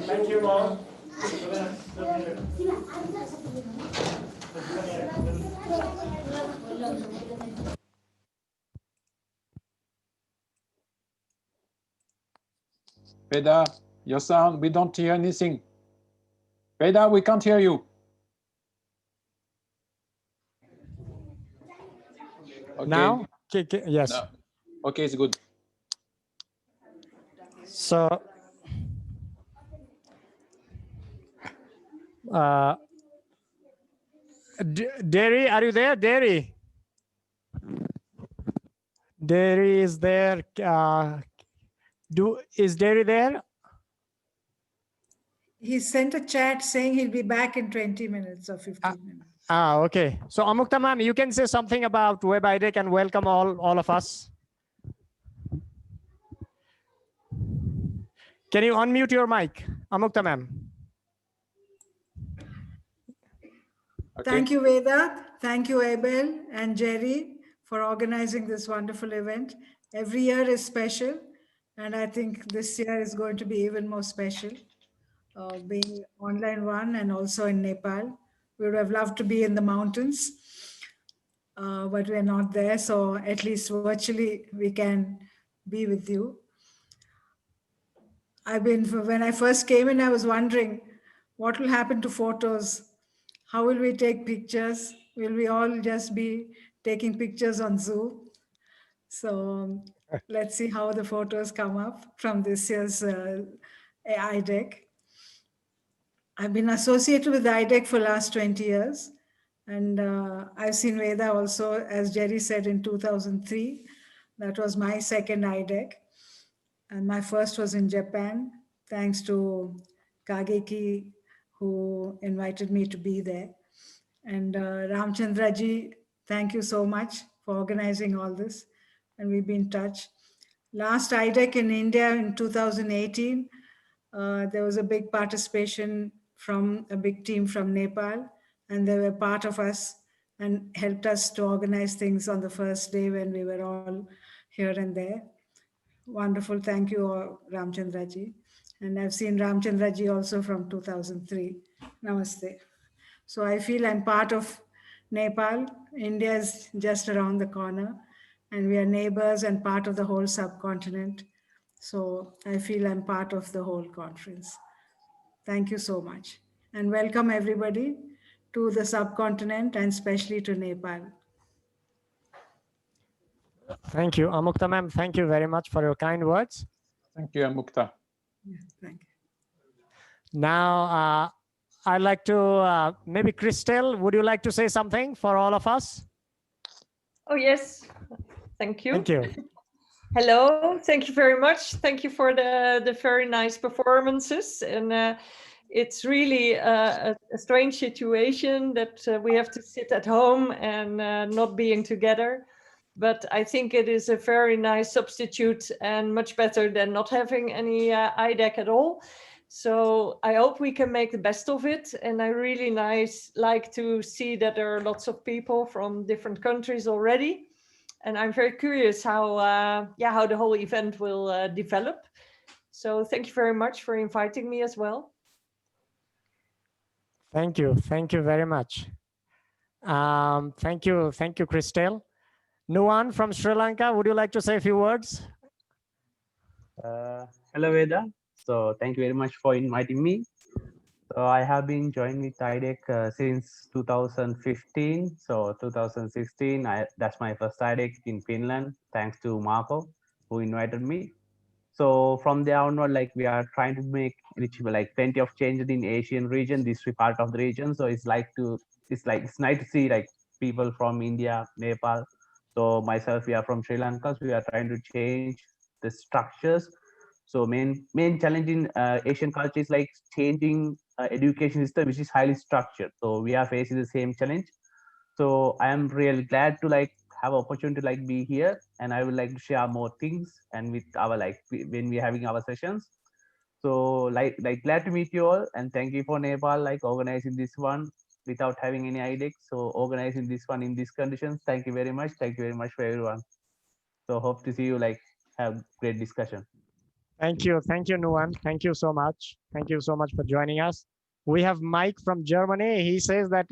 Thank you all.
Veda, your sound, we don't hear anything. Veda, we can't hear you. Okay.
Now, yes.
No. Okay, it's good.
So, Derry, are you there? Derry? Derry is there. Is Derry there?
He sent a chat saying he'll be back in 20 minutes or 15 minutes.
Okay. So Amukta ma'am, you can say something about Web IDEC and welcome all of us. Can you unmute your mic, Amukta ma'am?
Okay.
Thank you, Veda. Thank you, Abel and Jerry, for organizing this wonderful event. Every year is special, and I think this year is going to be even more special, being online one and also in Nepal. We would have loved to be in the mountains, but we're not there. So at least virtually we can be with you. When I first came in, I was wondering what will happen to photos. How will we take pictures? Will we all just be taking pictures on Zoom? So let's see how the photos come up from this year's IDEC. I've been associated with IDEC for last 20 years. And I've seen Veda also, as Jerry said, in 2003. That was my second IDEC. And my first was in Japan, thanks to Kageki, who invited me to be there. And Ramchandraji, thank you so much for organizing all this. And we've been in touch. Last IDEC in India in 2018, there was a big participation from a big team from Nepal, and they were part of us and helped us to organize things on the first day when we were all here and there. Wonderful. Thank you, Ramchandraji. And I've seen Ramchandraji also from 2003. Namaste. So I feel I'm part of Nepal. India is just around the corner, and we are neighbors and part of the whole subcontinent. So I feel I'm part of the whole conference. Thank you so much. And welcome everybody to the subcontinent and especially to Nepal.
Thank you. Amukta ma'am, thank you very much for your kind words.
Thank you, Amukta.
Yeah, thank you.
Now, I'd like to, maybe Christelle, would you like to say something for all of us?
Oh, yes. Thank you.
Thank you.
Hello. Thank you very much. Thank you for the very nice performances. And it's really a strange situation that we have to sit at home and not being together. But I think it is a very nice substitute and much better than not having any IDEC at all. So I hope we can make the best of it. And I really like to see that there are lots of people from different countries already. And I'm very curious how the whole event will develop. So thank you very much for inviting me as well.
Thank you. Thank you very much. Thank you, Christelle. Nuwan from Sri Lanka, would you like to say a few words?
Hello, Veda. So thank you very much for inviting me. So I have been joining with IDEC since 2015. So 2016, that's my first IDEC in Finland, thanks to Marco, who invited me. So from there onward, like we are trying to make like plenty of changes in Asian region, this part of the region. So it's nice to see like people from India, Nepal. So myself, we are from Sri Lanka. So we are trying to change the structures. So main challenge in Asian culture is like changing education system, which is highly structured. So we are facing the same challenge. So I am really glad to like have opportunity to like be here, and I would like to share more things and with our when we're having our sessions. So like glad to meet you all, and thank you for Nepal like organizing this one without having any IDEC. So organizing this one in these conditions. Thank you very much. Thank you very much for everyone. So hope to see you like have great discussion.
Thank you, Nuwan. Thank you so much. Thank you so much for joining us. We have Mike from Germany. He says that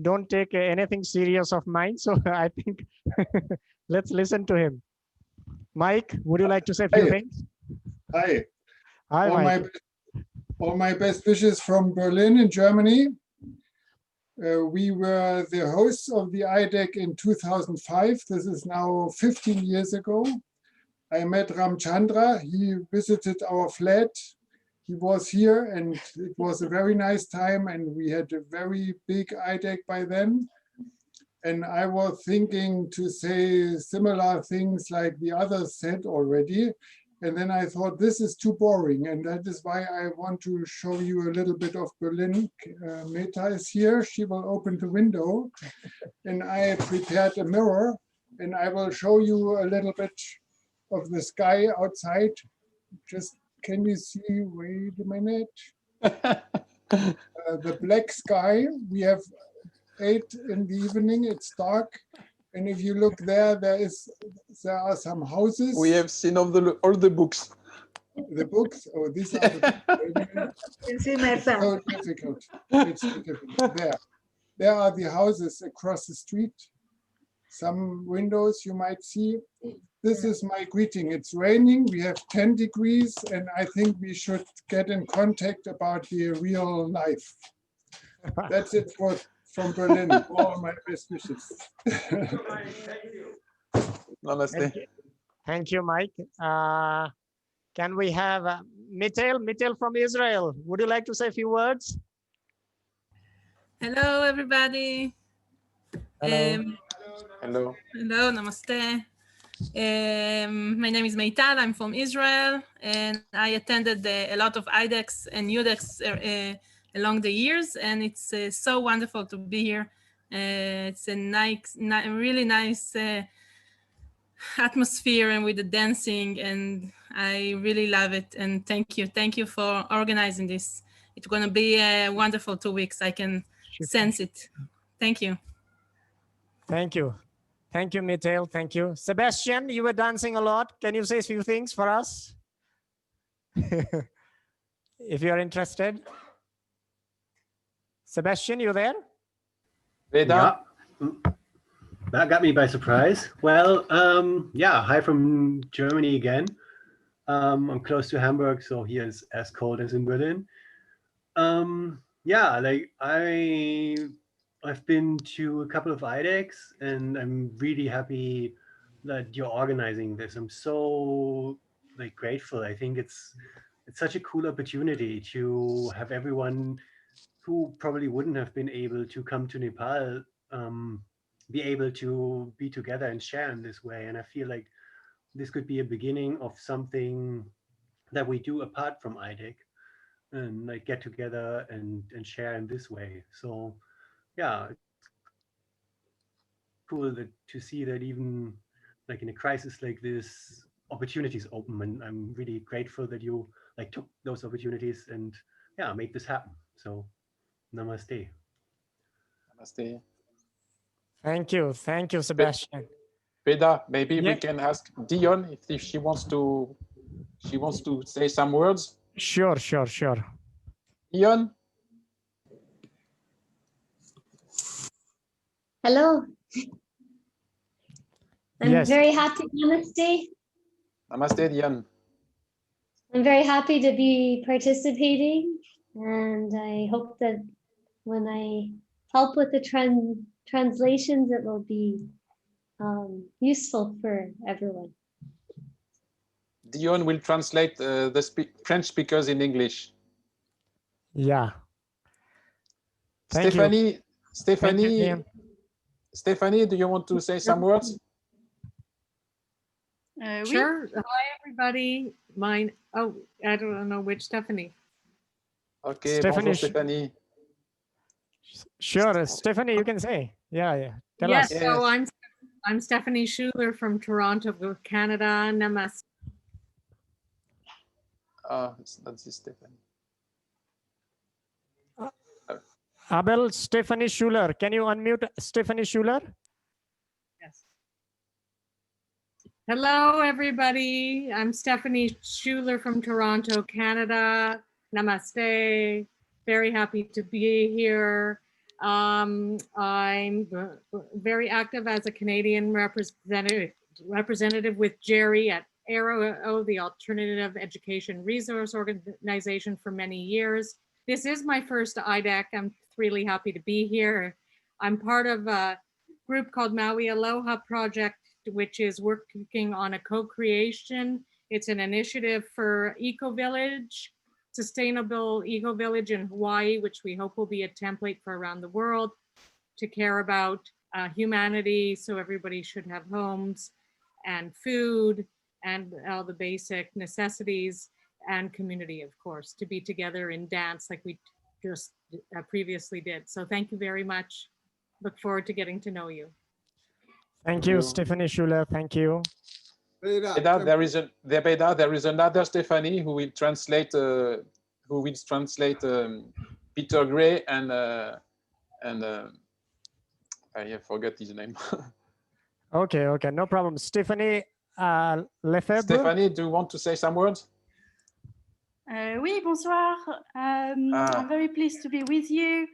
don't take anything serious of mine. So I think let's listen to him. Mike, would you like to say a few things?
Hi.
Hi, Mike.
All my best wishes from Berlin in Germany. We were the hosts of the IDEC in 2005. This is now 15 years ago. I met Ramchandra. He visited our flat. He was here, and it was a very nice time, and we had a very big IDEC by then. And I was thinking to say similar things like the others said already. And then I thought, this is too boring. And that is why I want to show you a little bit of Berlin. Meta is here. She will open the window. And I prepared a mirror. And I will show you a little bit of the sky outside. Just, can you see? Wait a minute. The black sky. We have 8 in the evening. It's dark. And if you look there, there are some houses.
We have seen all the books.
The books? Oh, these are the It's so difficult. It's difficult. There are the houses across the street. Some windows you might see. This is my greeting. It's raining. We have 10 degrees, and I think we should get in contact about the real life. That's it from Berlin. All my best wishes.
Namaste.
Thank you, Mike. Can we have Mitel from Israel? Would you like to say a few words?
Hello, everybody.
Hello.
Hello.
Hello, namaste. My name is Meital. I'm from Israel, and I attended a lot of IDECs and UDECs along the years, and it's so wonderful to be here. It's a really nice atmosphere and with the dancing, and I really love it. And thank you for organizing this. It's going to be a wonderful 2 weeks. I can sense it. Thank you.
Thank you. Thank you, Mitel. Thank you. Sebastian, you were dancing a lot. Can you say a few things for us? If you're interested. Sebastian, you there?
Veda?
Yeah. That got me by surprise. Well, yeah, hi from Germany again. I'm close to Hamburg, so here is as cold as in Berlin. Yeah, like I've been to a couple of IDECs, and I'm really happy that you're organizing this. I'm so like grateful. I think it's such a cool opportunity to have everyone who probably wouldn't have been able to come to Nepal be able to be together and share in this way. And I feel like this could be a beginning of something that we do apart from IDEC, and like get together and share in this way. So yeah, it's cool to see that even like in a crisis like this, opportunities open, and I'm really grateful that you like took those opportunities and yeah, made this happen. So namaste.
Namaste.
Thank you, Sebastian.
Veda, maybe we
Yeah.
can ask Dion if she wants to say some words.
Sure.
Dion?
Hello. I'm
Yes.
very happy. Namaste.
Namaste, Dion.
I'm very happy to be participating, and I hope that when I help with the translations, it will be useful for everyone.
Dion will translate the French speakers in English.
Yeah. Thank you.
Stephanie, do you want to say some words?
Sure. Hi, everybody. I don't know which Stephanie.
Okay,
Stephanie,
bonjour Stephanie.
Sure, Stephanie, you can say. Yeah. Tell
Yes,
us.
so I'm Stephanie Schuler from Toronto, Canada. Namaste.
It's not this Stephanie.
Abel, Stephanie Schuler. Can you unmute Stephanie Schuler?
Yes. Hello, everybody. I'm Stephanie Schuler from Toronto, Canada. Namaste. Very happy to be here. I'm very active as a Canadian representative with Jerry at ARO, the Alternative Education Resource Organization, for many years. This is my first IDEC. I'm really happy to be here. I'm part of a group called Maui Aloha Project, which is working on a co-creation. It's an initiative for eco-village, sustainable eco-village in Hawaii, which we hope will be a template for around the world to care about humanity. So everybody should have homes and food and all the basic necessities, and community, of course, to be together in dance like we just previously did. So thank you very much. Look forward to getting to know you.
Thank you, Stephanie Schuler. Thank you.
Veda, there is another Stephanie who will translate Peter Gray and I forgot his name.
Okay, no problem. Stephanie Lefebvre.
Stephanie, do you want to say some words?
Oui, bonsoir. I'm very pleased to be with you.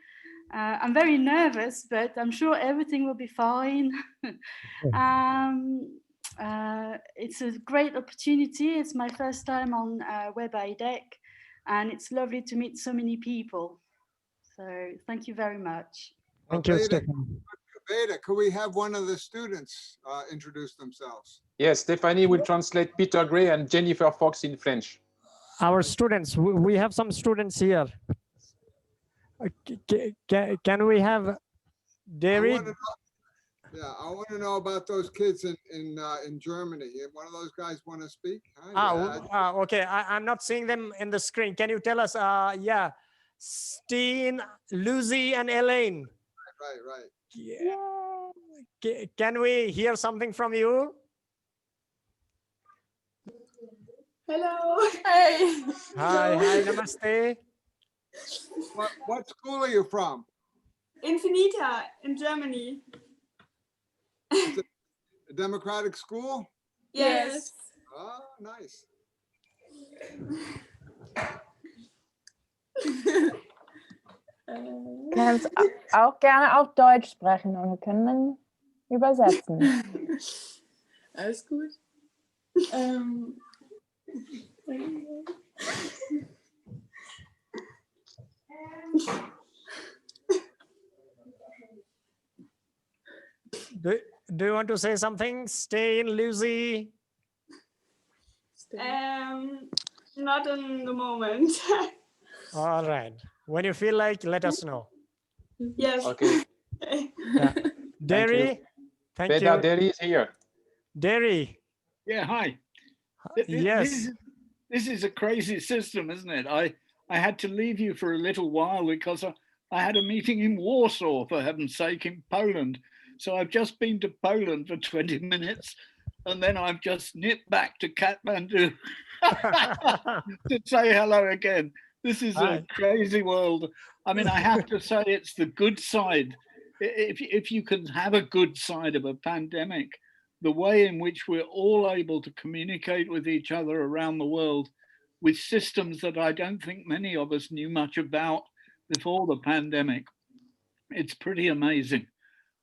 I'm very nervous, but I'm sure everything will be fine. It's a great opportunity. It's my first time on Web IDEC, and it's lovely to meet so many people. So thank you very much.
Thank you, Stephanie.
Veda, could we have one of the students introduce themselves?
Yes, Stephanie will translate Peter Gray and Jennifer Fox in French.
Our students, we have some students here. Can we have David?
I want to know about those kids in Germany. One of those guys want to speak? Huh?
Okay, I'm not seeing them in the screen. Can you tell us? Yeah, Steen, Lucy, and Elaine.
Right.
Yeah. Can we hear something from you?
Hello. Hey.
Hi, namaste.
What school are you from?
Infinita in Germany.
It's a democratic school?
Yes.
Oh, nice.
Du kannst auch gerne auf Deutsch sprechen und wir können dann übersetzen.
Alles gut.
Do you want to say something? Steen, Lucy?
Not in the moment.
All right. When you feel like, let us know.
Yes.
Okay.
Derry, thank
Veda,
you.
Derry is here.
Derry.
Yeah, hi.
Yes.
This is a crazy system, isn't it? I had to leave you for a little while because I had a meeting in Warsaw, for heaven's sake, in Poland. So I've just been to Poland for 20 minutes and then I've just nipped back to Kathmandu to say hello again. This is a crazy world. I mean, I have to say it's the good side. If you can have a good side of a pandemic, the way in which we're all able to communicate with each other around the world with systems that I don't think many of us knew much about before the pandemic. It's pretty amazing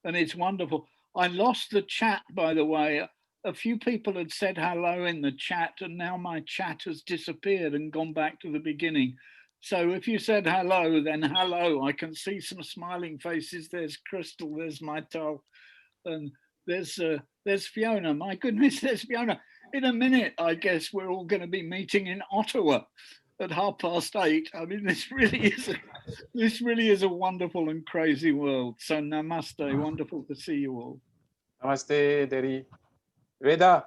and it's wonderful. I lost the chat, by the way. A few people had said hello in the chat and now my chat has disappeared and gone back to the beginning. So if you said hello, then hello. I can see some smiling faces. There's Crystal, there's Maital, and there's Fiona. My goodness, there's Fiona. In a minute, I guess we're all going to be meeting in Ottawa at 8:30. I mean, this really is a wonderful and crazy world. So namaste, wonderful to see you all.
Namaste, Derry. Veda.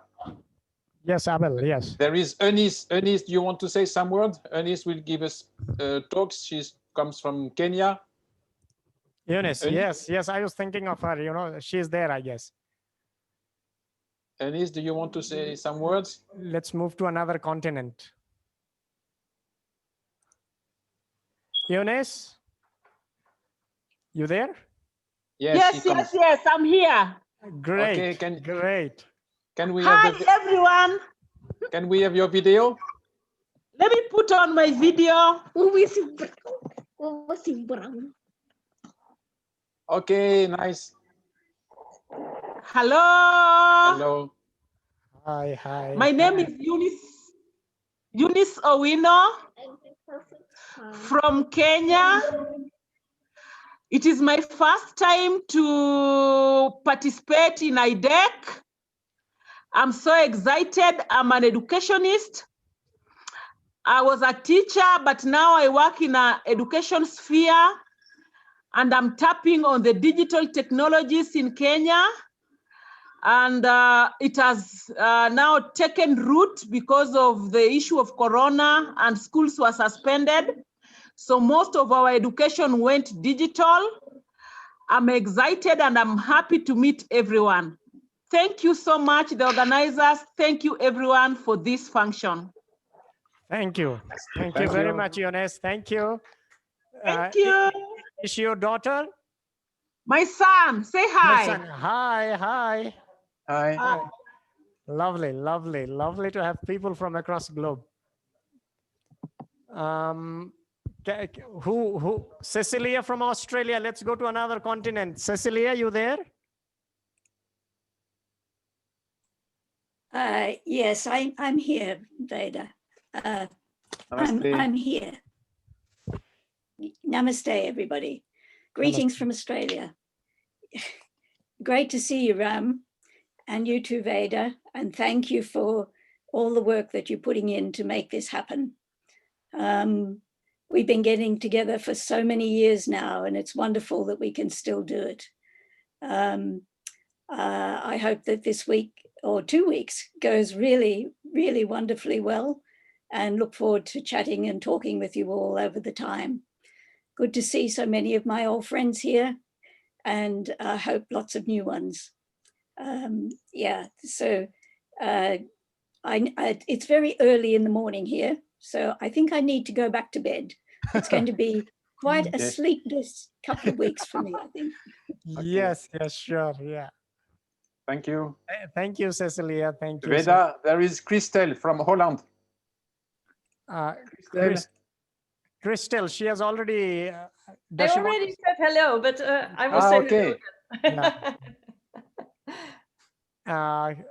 Yes, Abel, yes.
There is Eunice. Eunice, do you want to say some words? Eunice will give us talks. She comes from Kenya.
Eunice, yes, I was thinking of her, you know, she's there, I guess.
Eunice, do you want to say some words?
Let's move to another continent. Eunice, you there?
Yes,
yes, I'm here.
Great,
okay,
great.
Can we
Hi,
have
everyone.
Can we have your video?
Let me put on my video.
Okay, nice.
Hello.
Hello.
Hi.
My name is Eunice Owino from Kenya. It is my first time to participate in IDEC. I'm so excited. I'm an educationist. I was a teacher, but now I work in an education sphere, and I'm tapping on the digital technologies in Kenya. And it has now taken root because of the issue of Corona and schools were suspended. So most of our education went digital. I'm excited and I'm happy to meet everyone. Thank you so much, the organizers. Thank you, everyone, for this function.
Thank you. Thank you very much, Eunice. Thank you.
Thank you.
Is she your daughter?
My son. Say hi.
My son. Hi.
Hi.
Lovely to have people from across the globe. Who? Cecilia from Australia. Let's go to another continent. Cecilia, you there?
Yes, I'm here, Veda. I'm here. Namaste, everybody. Greetings from Australia. great to see you, Ram, and you too, Veda. And thank you for all the work that you're putting in to make this happen. We've been getting together for so many years now, and it's wonderful that we can still do it. I hope that this week or 2 weeks goes really, really wonderfully well, and look forward to chatting and talking with you all over the time. Good to see so many of my old friends here, and I hope lots of new ones. Yeah, so it's very early in the morning here, so I think I need to go back to bed. It's going to be quite a
Yes.
sleepless couple of weeks for me, I think.
Yes, yes, sure, yeah.
Thank you.
Thank you, Cecilia. Thank you.
Veda, there is Christel from Holland.
Crystal, she has already.
I already said hello, but I will say
okay.
hello again.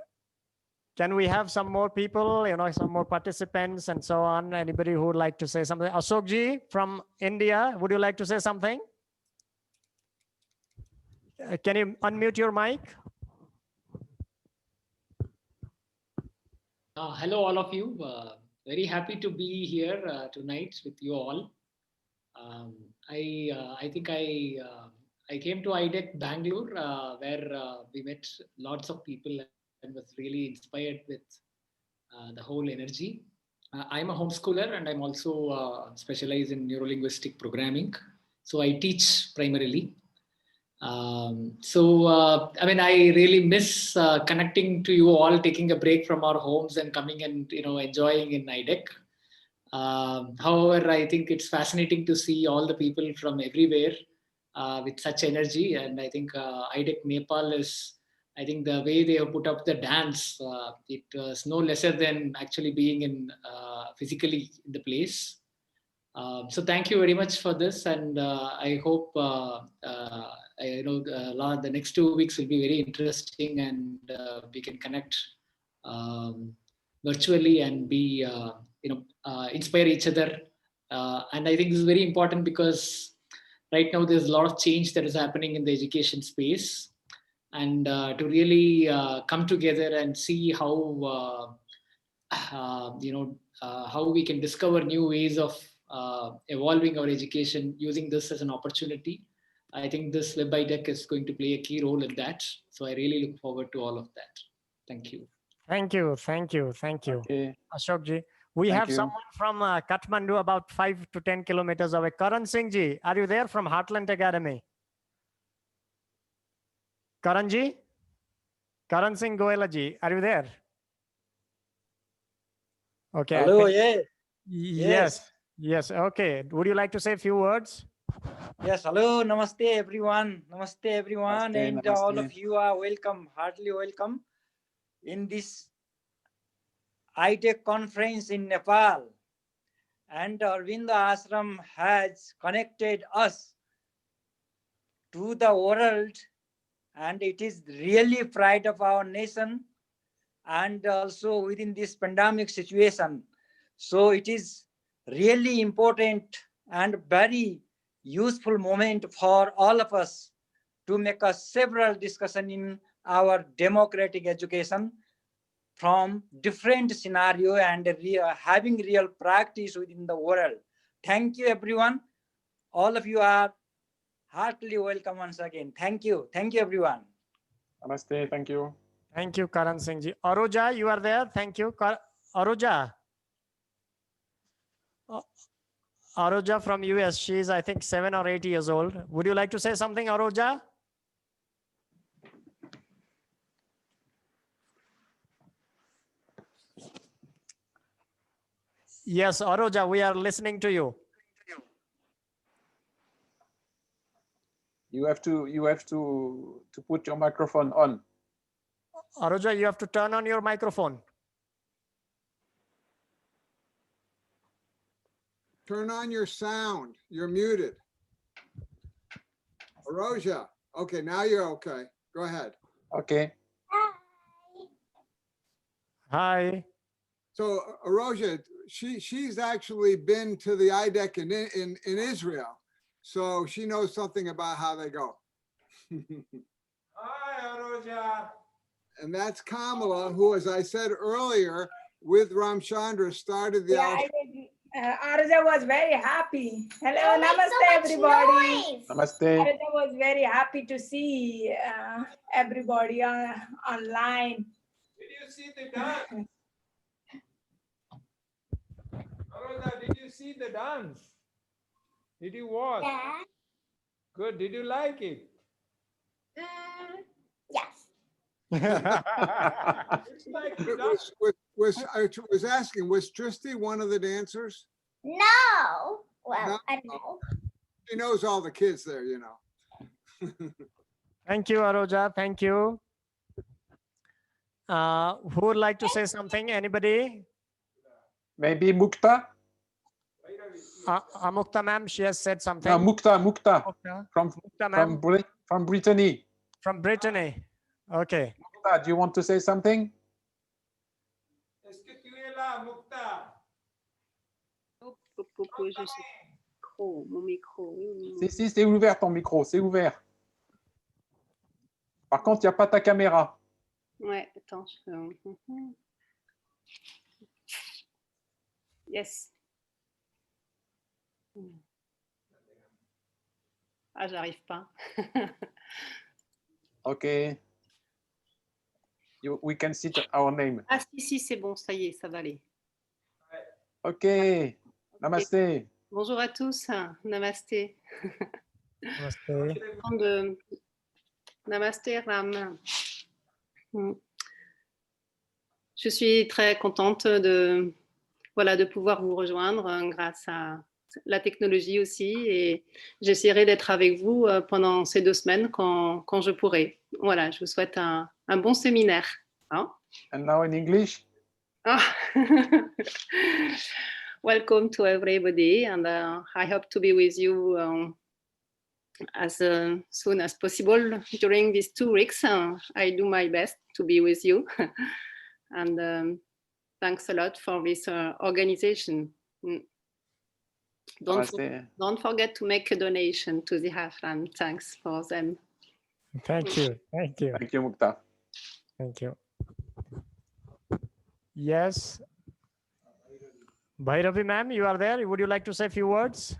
Can we have some more people, some more participants and so on? Anybody who would like to say something? Ashokji from India, would you like to say something? Can you unmute your mic?
Hello, all of you. Very happy to be here tonight with you all. I think I came to IDEC Bangalore, where we met lots of people and was really inspired with the whole energy. I'm a homeschooler, and I'm also specialized in neuro-linguistic programming. So I teach primarily. I mean, I really miss connecting to you all, taking a break from our homes and coming and enjoying in IDEC. However, I think it's fascinating to see all the people from everywhere with such energy, and I think IDEC Nepal is, I think the way they have put up the dance, it was no lesser than actually being in physically in the place. So thank you very much for this, and I hope the next 2 weeks will be very interesting, and we can connect virtually and be inspire each other. And I think this is very important because right now there's a lot of change that is happening in the education space, and to really come together and see how how we can discover new ways of evolving our education using this as an opportunity. I think this Web IDEC is going to play a key role in that. So I really look forward to all of that. Thank you.
Thank you. Thank you. Thank you.
Okay.
Ashokji. We have someone from Kathmandu, about 5 to 10 kilometers away. Karan Singh ji, are you there from Heartland Academy? Karan ji? Karan Singh Goela ji, are you there? Okay.
Hello, yeah.
Yes. Yes. Okay. Would you like to say a few words?
Yes. Hello. Namaste, everyone. Namaste, everyone.
Namaste,
and
namaste.
all of you are welcome, heartily welcome in this IDEC conference in Nepal. And Aurobindo Ashram has connected us to the world, and it is really pride of our nation, and also within this pandemic situation. So it is really important and very useful moment for all of us to make a several discussion in our democratic education from different scenario and having real practice within the world. Thank you, everyone. All of you are heartily welcome once again. Thank you. Thank you, everyone.
Namaste. Thank you.
Thank you, Karan Singh ji. Aroja, you are there. Thank you. Aroja. Aroja from US. She is, I think, 7 or 8 years old. Would you like to say something, Aroja? Yes, Aroja, we are listening to you.
You have to put your microphone on.
Aroja, you have to turn on your microphone.
Turn on your sound. You're muted. Aroja. Okay, now you're okay. Go ahead.
Okay.
Hi.
So Aroja, she's actually been to the IDEC in Israel, so she knows something about how they go.
Hi, Aroja.
And that's Kamala, who, as I said earlier, with Ramchandra started the
Aruja was very happy. Hello, namaste, everybody.
Namaste.
Aruja was very happy to see everybody online.
Did you see the dance? Aroja, did you see the dance? Did you watch?
Yeah.
Good. Did you like it?
Yes.
It's like dance.
I was asking, was Tristy one of the dancers?
No. Well,
No?
I don't know.
She knows all the kids there, you know.
Thank you, Aroja. Thank you. Who would like to say something? Anybody?
Maybe Mukta?
Mukta ma'am, she has said something.
No, Mukta.
Mukta.
From Brittany.
From Brittany. Okay.
Mukta, do you want to say something?
Est-ce que tu es là, Mukta?
Mon micro.
Si, c'est ouvert ton micro, c'est ouvert. Par contre, il n'y a pas ta caméra.
Ouais, attends. Yes. Ah, j'arrive pas.
OK. We can see our name.
Ah, si, c'est bon, ça y est, ça va aller.
OK. Namasté.
Bonjour à tous. Namasté.
Namasté.
Namasté, Ram. Je suis très contente de pouvoir vous rejoindre grâce à la technologie aussi, et j'essaierai d'être avec vous pendant ces 2 semaines quand je pourrai. Voilà, je vous souhaite un bon séminaire. Hein?
And now in English?
Welcome to everybody, and I hope to be with you as soon as possible during these 2 weeks. I do my best to be with you. And thanks a lot for this organization. Don't forget to make a donation to the ashram. Thanks for them.
Thank you. Thank you.
Thank you, Mukta.
Thank you. Yes. Bhairavi ma'am, you are there. Would you like to say a few words?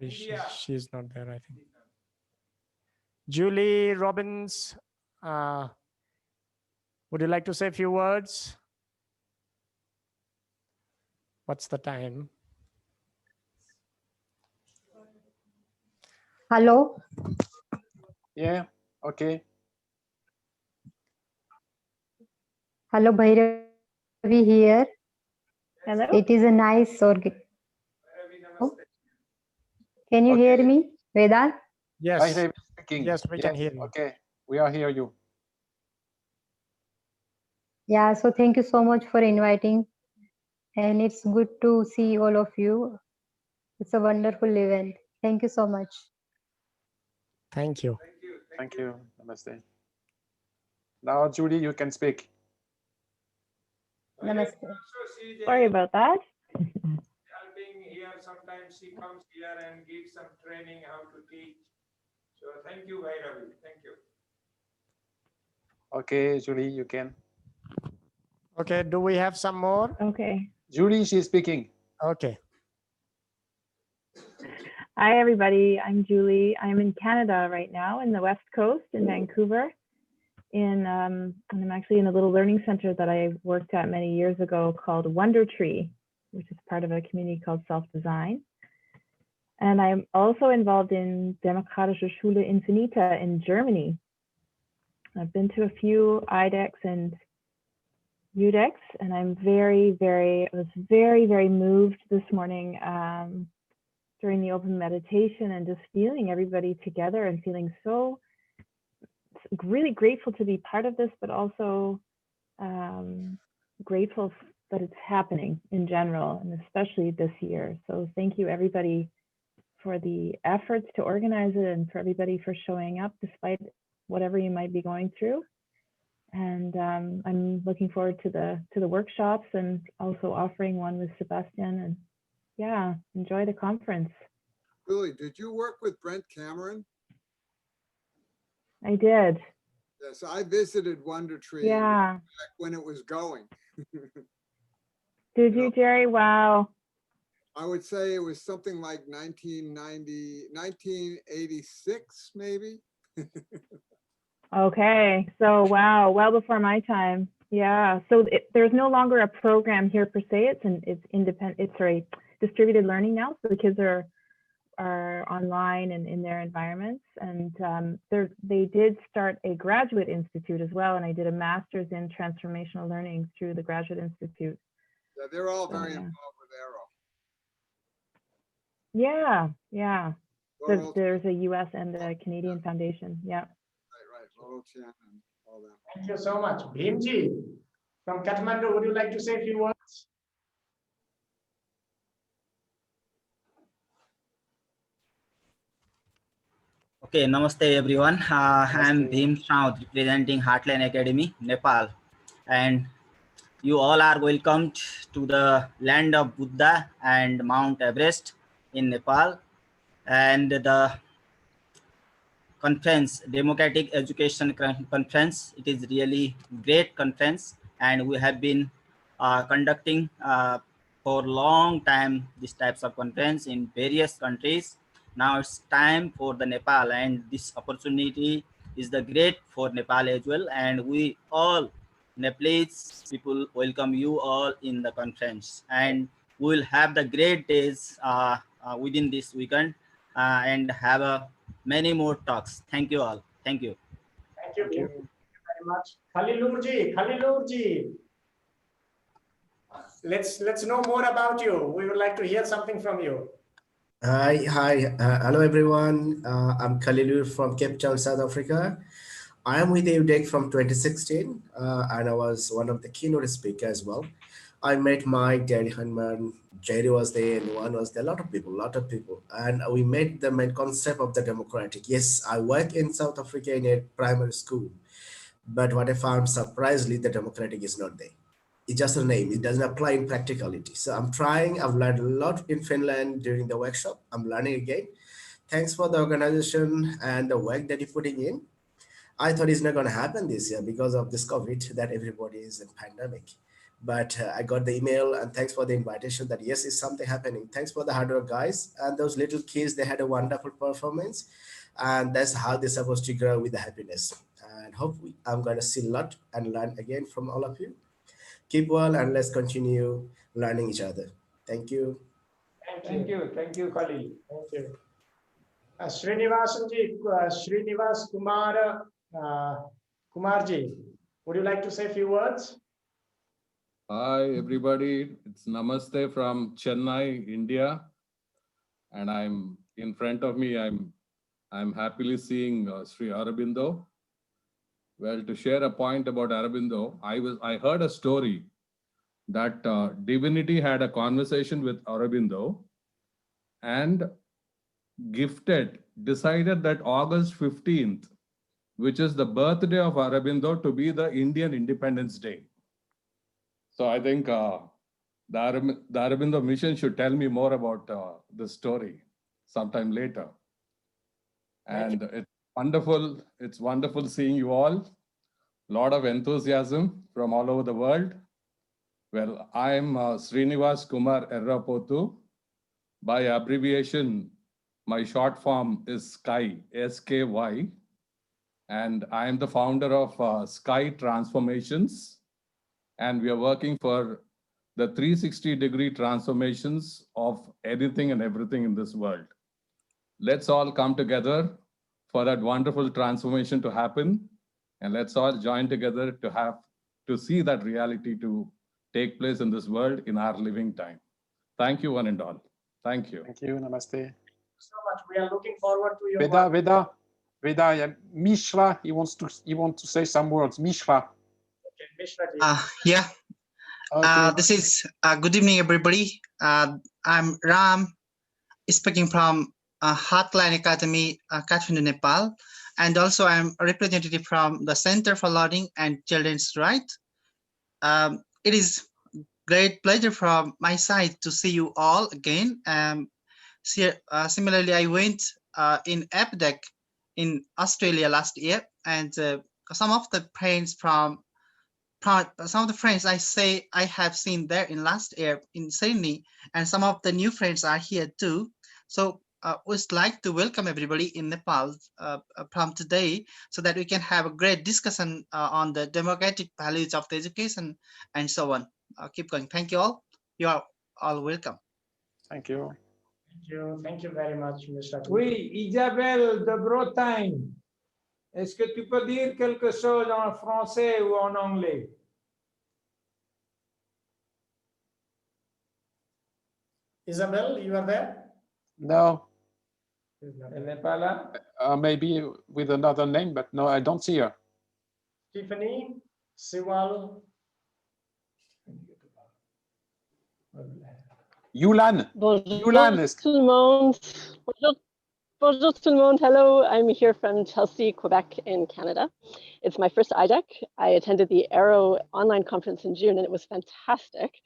She's not there, I think. Julie Robbins, would you like to say a few words? What's the time?
Hello.
Yeah, okay.
Hello, Bhairavi here.
Hello.
It is a nice organ. Oh. Can you hear me, Vedant?
Yes.
Speaking.
Yes, we can hear you.
Okay, we are hear you.
Yeah, so thank you so much for inviting. And it's good to see all of you. It's a wonderful event. Thank you so much.
Thank you.
Thank you. Namaste. Now, Julie, you can speak.
Namaste.
Sorry about that.
Helping here, sometimes she comes here and gives some training how to teach. So thank you, Bhairavi. Thank you.
Okay, Julie, you can.
Okay, do we have some more?
Okay.
Julie, she's speaking.
Okay.
Hi, everybody. I'm Julie. I'm in Canada right now in the West Coast in Vancouver. And I'm actually in a little learning center that I worked at many years ago called Wonder Tree, which is part of a community called Self-Design. And I'm also involved in Demokratische Schule Infinita in Germany. I've been to a few IDECs and UDECs, and I was very moved this morning during the open meditation, and just feeling everybody together and feeling so really grateful to be part of this, but also grateful that it's happening in general, and especially this year. So thank you everybody for the efforts to organize it, and for everybody for showing up despite whatever you might be going through. And I'm looking forward to the workshops, and also offering one with Sebastian, and yeah, enjoy the conference.
Julie, did you work with Brent Cameron?
I did.
Yes, I visited Wonder Tree
Yeah.
back when it was going.
Did you, Jerry? Wow.
I would say it was something like 1986, maybe.
Okay. So, wow, well before my time. Yeah. So there's no longer a program here per se. It's independent. It's distributed learning now. So the kids are online and in their environments. And they did start a graduate institute as well. And I did a master's in transformational learning through the Graduate Institute.
Yeah, they're all very involved with Aero.
Yeah, yeah.
Laurel,
There's a US and a Canadian foundation. Yeah.
right. Laurel Chen and all that.
Thank you so much. Bhimji from Kathmandu, would you like to say a few words?
Okay, namaste everyone. I'm Bhim Shraut representing Heartland Academy, Nepal. And you all are welcomed to the land of Buddha and Mount Everest in Nepal. And the conference, Democratic Education Conference, it is really great conference. And we have been conducting for a long time these types of conference in various countries. Now it's time for the Nepal, and this opportunity is the great for Nepal as well. And we all Nepalese people welcome you all in the conference, and we will have the great days within this weekend and have many more talks. Thank you all. Thank you.
Thank you. Thank you very much. Khalilurji. Let's know more about you. We would like to hear something from you.
Hi. Hello, everyone. I'm Khalilur from Cape Town, South Africa. I am with IDEC from 2016, and I was one of the keynote speakers as well. I met Mike, Jerry Hunman, Jerry was there, and one was there, a lot of people. And we met the main concept of the democratic. Yes, I work in South Africa in a primary school, but what I found surprisingly, the democratic is not there. It's just a name. It doesn't apply in practicality. So I'm trying. I've learned a lot in Finland during the workshop. I'm learning again. Thanks for the organization and the work that you're putting in. I thought it's not going to happen this year because of this COVID that everybody is in pandemic. But I got the email, and thanks for the invitation that yes, it's something happening. Thanks for the hard work, guys. And those little kids, they had a wonderful performance. And that's how they're supposed to grow with the happiness. And hopefully I'm going to see a lot and learn again from all of you. Keep well, and let's continue learning each other. Thank you.
Thank you, Khalil. Thank you. Srinivas Kumarji, would you like to say a few words?
Hi, everybody. It's Namaste from Chennai, India. And I'm in front of me, I'm happily seeing Sri Aurobindo. Well, to share a point about Aurobindo, I heard a story that divinity had a conversation with Aurobindo and decided that August 15th, which is the birthday of Aurobindo, to be the Indian Independence Day. So I think the Aurobindo mission should tell me more about the story sometime later. And it's wonderful seeing you all. A lot of enthusiasm from all over the world. Well, I'm Srinivas Kumar Errapothu. By abbreviation, my short form is SKY, S-K-Y. And I am the founder of Sky Transformations. And we are working for the 360-degree transformations of anything and everything in this world. Let's all come together for that wonderful transformation to happen. And let's all join together to see that reality to take place in this world in our living time. Thank you, one and all. Thank you.
Thank you. Namaste.
So much. We are looking forward to your
Veda, Mishra, he wants to say some words. Mishra.
Okay, Mishra.
Yeah.
Okay.
This is good evening, everybody. I'm Ram, speaking from Heartland Academy, Kathmandu, Nepal. And also I'm a representative from the Center for Learning and Children's Rights. It is great pleasure from my side to see you all again. Similarly, I went in IDEC in Australia last year, and some of the friends I have seen there in last year in Sydney, and some of the new friends are here too. So would like to welcome everybody in Nepal from today, so that we can have a great discussion on the democratic values of the education and so on. Keep going. Thank you all. You are all welcome.
Thank you.
Thank you very much, Mr.
Oui, Isabelle de Bretagne. Est-ce que tu peux dire quelque chose en français ou en anglais?
Isabel, you are there?
No.
Elle n'est pas là?
Maybe with another name, but no, I don't see her.
Tiffany, Siwal.
Yulan.
Bonjour
Yulan
tout le monde. Bonjour tout le monde. Hello, I'm here from Chelsea, Quebec in Canada. It's my first IDEC. I attended the Aero online conference in June and it was fantastic.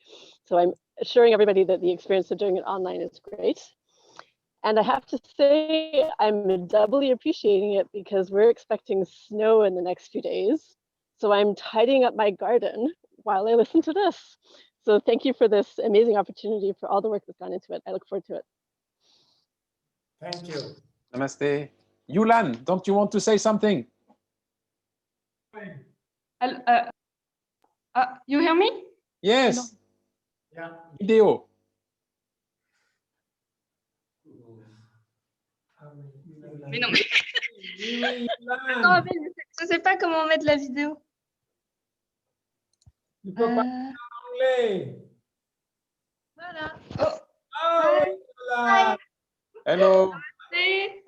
So I'm assuring everybody that the experience of doing it online is great. And I have to say, I'm doubly appreciating it because we're expecting snow in the next few days. So I'm tidying up my garden while I listen to this. So thank you for this amazing opportunity, for all the work that's gone into it. I look forward to it.
Thank you.
Namaste. Yulan, don't you want to say something?
You hear me?
Yes.
Yeah.
Video.
Mais non, mais... Attends, je sais pas comment mettre la vidéo.
Tu peux parler en anglais.
Voilà.
Oh,
Hi.
Hello.
Namaste.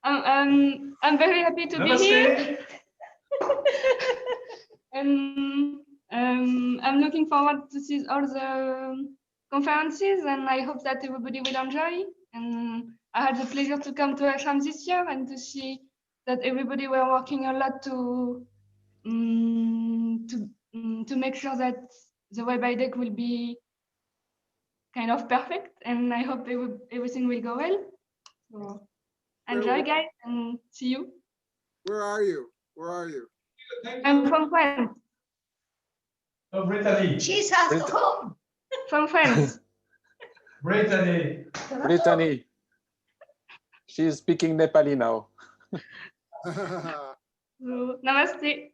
I'm very happy to be here. And I'm looking forward to see all the conferences, and I hope that everybody will enjoy. And I had the pleasure to come to Ashram this year and to see that everybody were working a lot to make sure that the web IDEC will be kind of perfect, and I hope everything will go well. So enjoy, guys, and see you.
Where are you? Where are you?
I'm from France.
Oh, Brittany.
She's at home. From France.
Brittany.
Brittany. She is speaking Nepali now.
So, namaste.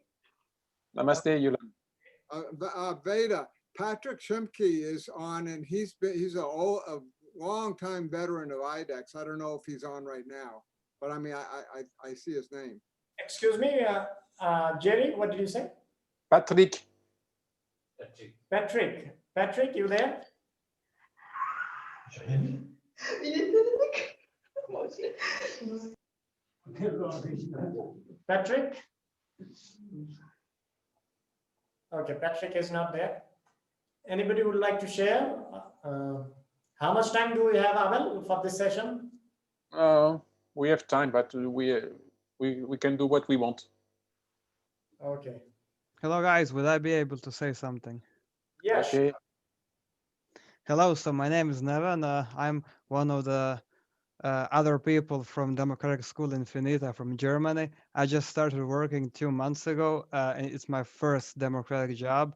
Namaste, Yulan.
Veda, Patrick Shimke is on, and he's a long time veteran of IDEX. I don't know if he's on right now, but I mean, I see his name.
Excuse me, Jerry, what did you say?
Patrick.
Patrick, you there? Patrick? Okay, Patrick is not there. Anybody would like to share? How much time do we have, Abel, for this session?
We have time, but we can do what we want.
Okay.
Hello, guys. Would I be able to say something?
Yes.
Okay.
Hello. So my name is Neven. I'm one of the other people from Democratic School in Finita from Germany. I just started working 2 months ago, and it's my first democratic job.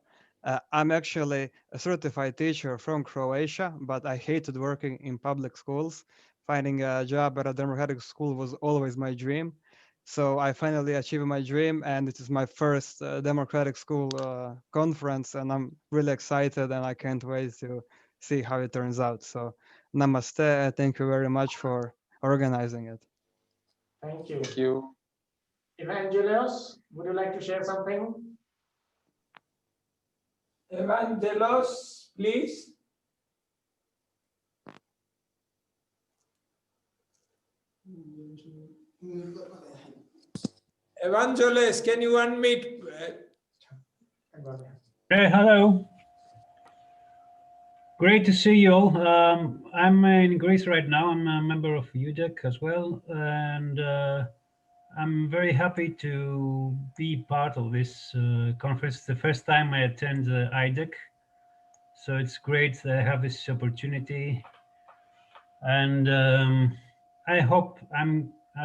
I'm actually a certified teacher from Croatia, but I hated working in public schools. Finding a job at a democratic school was always my dream. So I finally achieved my dream, and it is my first democratic school conference, and I'm really excited, and I can't wait to see how it turns out. So namaste, thank you very much for organizing it.
Thank you.
Thank you.
Evangelos, would you like to share something?
Evangelos, please. Evangelos, can you unmute?
Hey, hello. Great to see you all. I'm in Greece right now. I'm a member of IDEC as well, and I'm very happy to be part of this conference. It's the first time I attend IDEC, So it's great that I have this opportunity, and I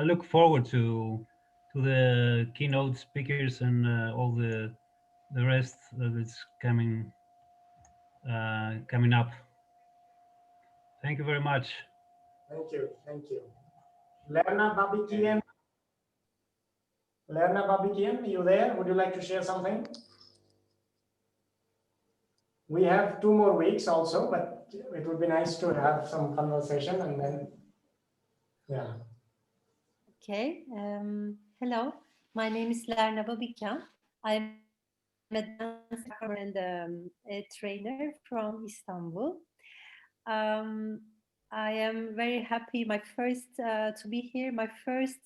look forward to the keynote speakers and all the rest that is coming up. Thank you very much.
Thank you. Thank you. Lerna Babikian. Lerna Babikian, you there? Would you like to share something? We have 2 more weeks also, but it would be nice to have some conversation and then, yeah.
Okay. Hello, my name is Lerna Babikian. I'm a dancer and a trainer from Istanbul. I am very happy. My first to be here. My first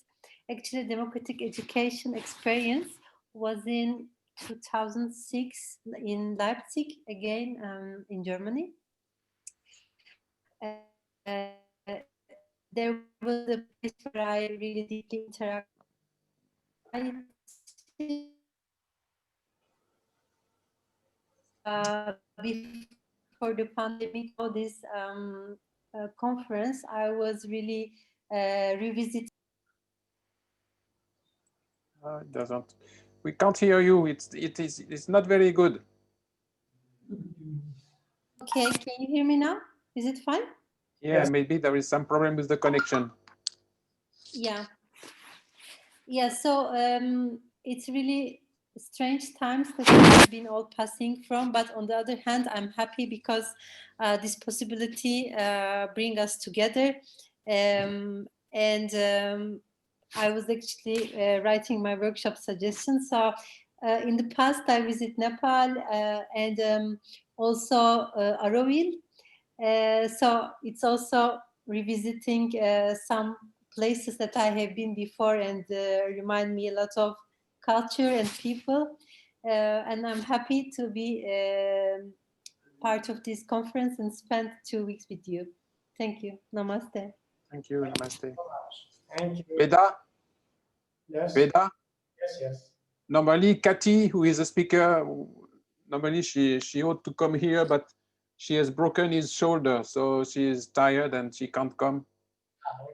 actually democratic education experience was in 2006 in Leipzig, again in Germany. There was a place where I really deeply interacted. Before the pandemic, all this conference, I was really revisiting.
It doesn't. We can't hear you. It's not very good.
Okay, can you hear me now? Is it fine?
Yeah, yes. Maybe there is some problem with the connection.
Yeah. Yeah, so it's really strange times that we've been all passing from, but on the other hand, I'm happy because this possibility bring us together. I was actually writing my workshop suggestions. So in the past, I visit Nepal and also Aurobindo. So it's also revisiting some places that I have been before and remind me a lot of culture and people. And I'm happy to be part of this conference and spend 2 weeks with you. Thank you. Namaste.
Thank you. Namaste.
Thank you.
Veda?
Yes.
Veda?
Yes, yes.
Normally, Kathy, who is a speaker, normally she ought to come here, but she has broken his shoulder, so she is tired and she can't come.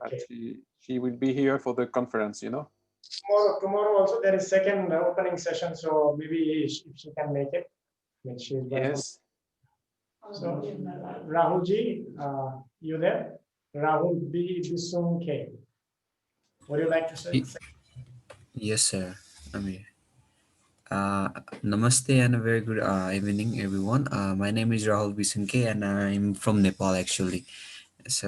Okay. But she will be here for the conference, you know.
Tomorrow also there is second opening session, so maybe if she can make it.
Yes.
So Rahulji, you there? Rahul B. Bisunke. Would you like to say?
Yes, sir. I'm here. Namaste and a very good evening, everyone. My name is Rahul Bisunke and I'm from Nepal, actually. So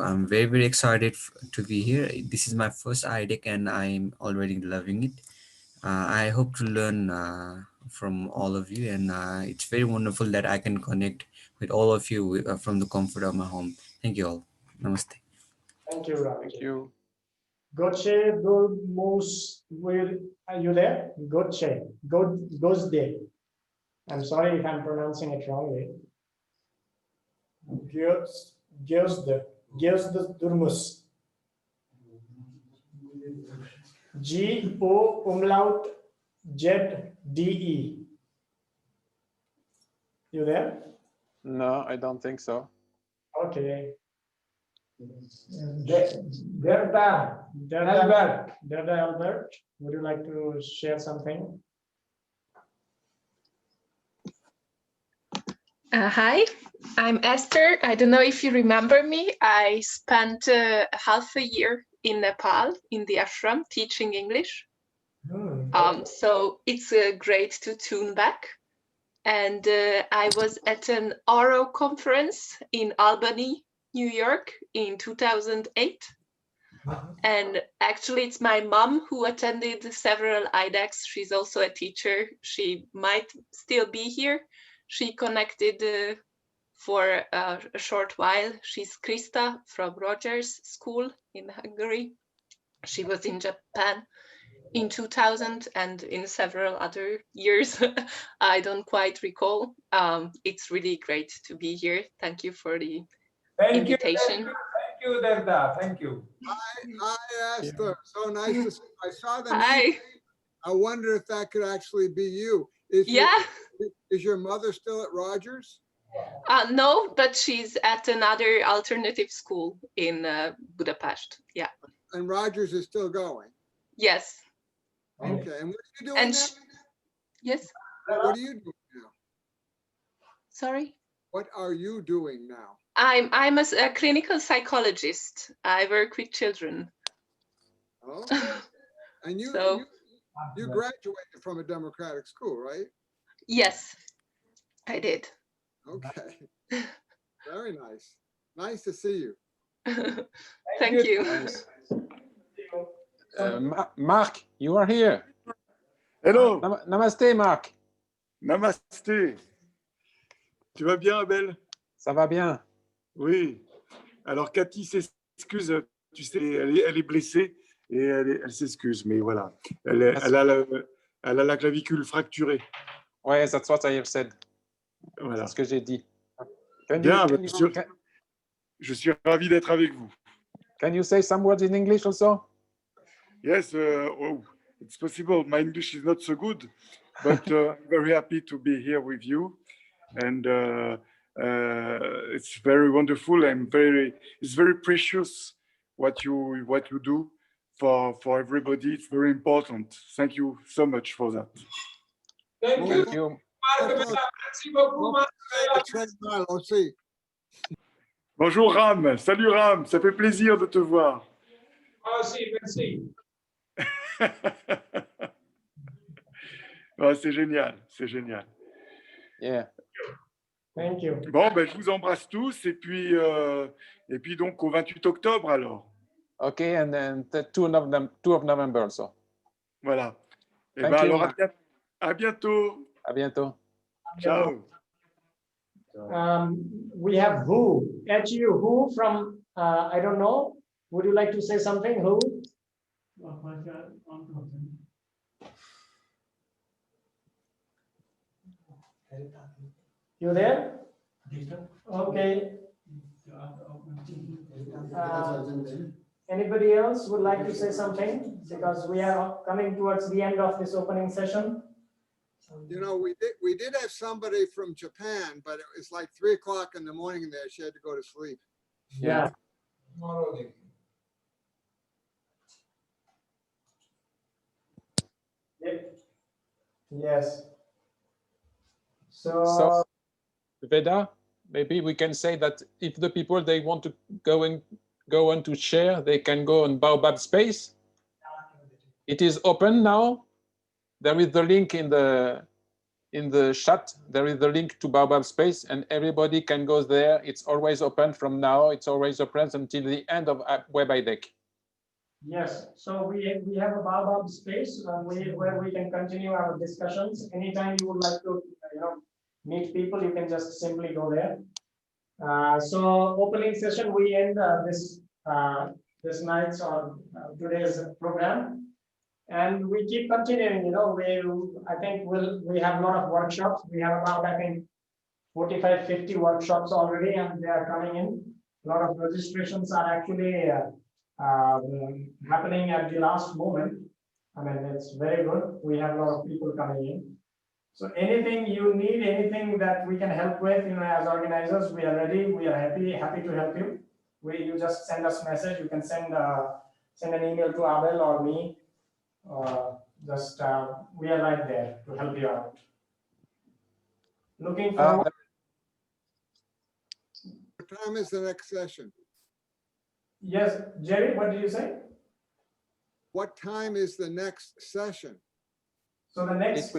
I'm very, very excited to be here. This is my first IDEC and I'm already loving it. I hope to learn from all of you, and it's very wonderful that I can connect with all of you from the comfort of my home. Thank you all. Namaste.
Thank you, Rahul.
Thank you.
Goche Durmus, are you there? Goche, Gozde. I'm sorry if I'm pronouncing it wrongly. Gozde Durmus. G-O umlaut Z-D-E. You there?
No, I don't think so.
Okay. Derda Albert, would you like to share something?
Hi, I'm Esther. I don't know if you remember me. I spent half a year in Nepal in the ashram teaching English. So it's great to tune back. And I was at an Auro conference in Albany, New York in 2008. And actually it's my mom who attended several IDECs. She's also a teacher. She might still be here. She connected for a short while. She's Krista from Rogers School in Hungary. She was in Japan in 2000 and in several other years. I don't quite recall. It's really great to be here. Thank you for the invitation.
Thank you, Derda. Thank you.
Hi, Esther. So nice to see you. I saw the
Hi.
name. I wonder if that could actually be you. Is your mother still at Rogers?
No, but she's at another alternative school in Budapest. Yeah.
And Rogers is still going.
Yes.
Okay. And what are you doing
And
now?
yes.
What are you doing now?
Sorry.
What are you doing now?
I'm a clinical psychologist. I work with children.
Okay. And
So,
you graduated from a democratic school, right?
yes, I did.
Okay. Very nice. Nice to see you.
Thank you.
Nice. Mark, you are here.
Hello.
Namaste, Marc.
Namasté. Tu vas bien, Abel?
Ça va bien.
Oui. Alors, Cathy s'excuse, tu sais, elle est blessée et elle s'excuse, mais voilà. Elle a la clavicule fracturée.
Ouais, that's what I have said.
Voilà.
C'est ce que j'ai dit.
Bien, je suis ravi d'être avec vous.
Can you say some words in English also?
Yes, oh, it's possible. My English is not so good, but I'm very happy to be here with you. And it's very wonderful and it's very precious what you do for everybody. It's very important. Thank you so much for that.
Thank you.
Bonjour Ram, salut Ram, ça fait plaisir de te voir.
Merci.
Oh, c'est génial, c'est génial.
Yeah.
Thank you.
Bon, ben, je vous embrasse tous et puis donc au 28 octobre alors.
Okay, and then the 2 of November also.
Voilà. Et
Thank
ben
you,
alors
Marc.
à bientôt.
À bientôt.
Ciao.
We have who from I don't know. Would you like to say something? Who? You there? Okay. Anybody else would like to say something? Because we are coming towards the end of this opening session.
You know, we did have somebody from Japan, but it's like 3 o'clock in the morning there. She had to go to sleep.
Yeah. Yes.
So Veda, maybe we can say that if the people they want to go on to share, they can go on Baobab Space. It is open now. There is the link in the chat. There is the link to Baobab Space, and everybody can go there. It's always open from now. It's always open until the end of Web IDEC.
Yes, so we have a Baobab space where we can continue our discussions. Anytime you would like to meet people, you can just simply go there. So opening session, we end this night's or today's program, and we keep continuing. I think we have a lot of workshops. We have about, I think, 45-50 workshops already, and they are coming in. A lot of registrations are actually happening at the last moment. I mean, it's very good. We have a lot of people coming in. So anything you need, anything that we can help with, as organizers, we are ready. We are happy to help you. You just send us message. You can send an email to Abel or me. We are right there to help you out. Looking forward.
What time is the next session?
Yes, Jerry, what did you say?
What time is the next session?
So the next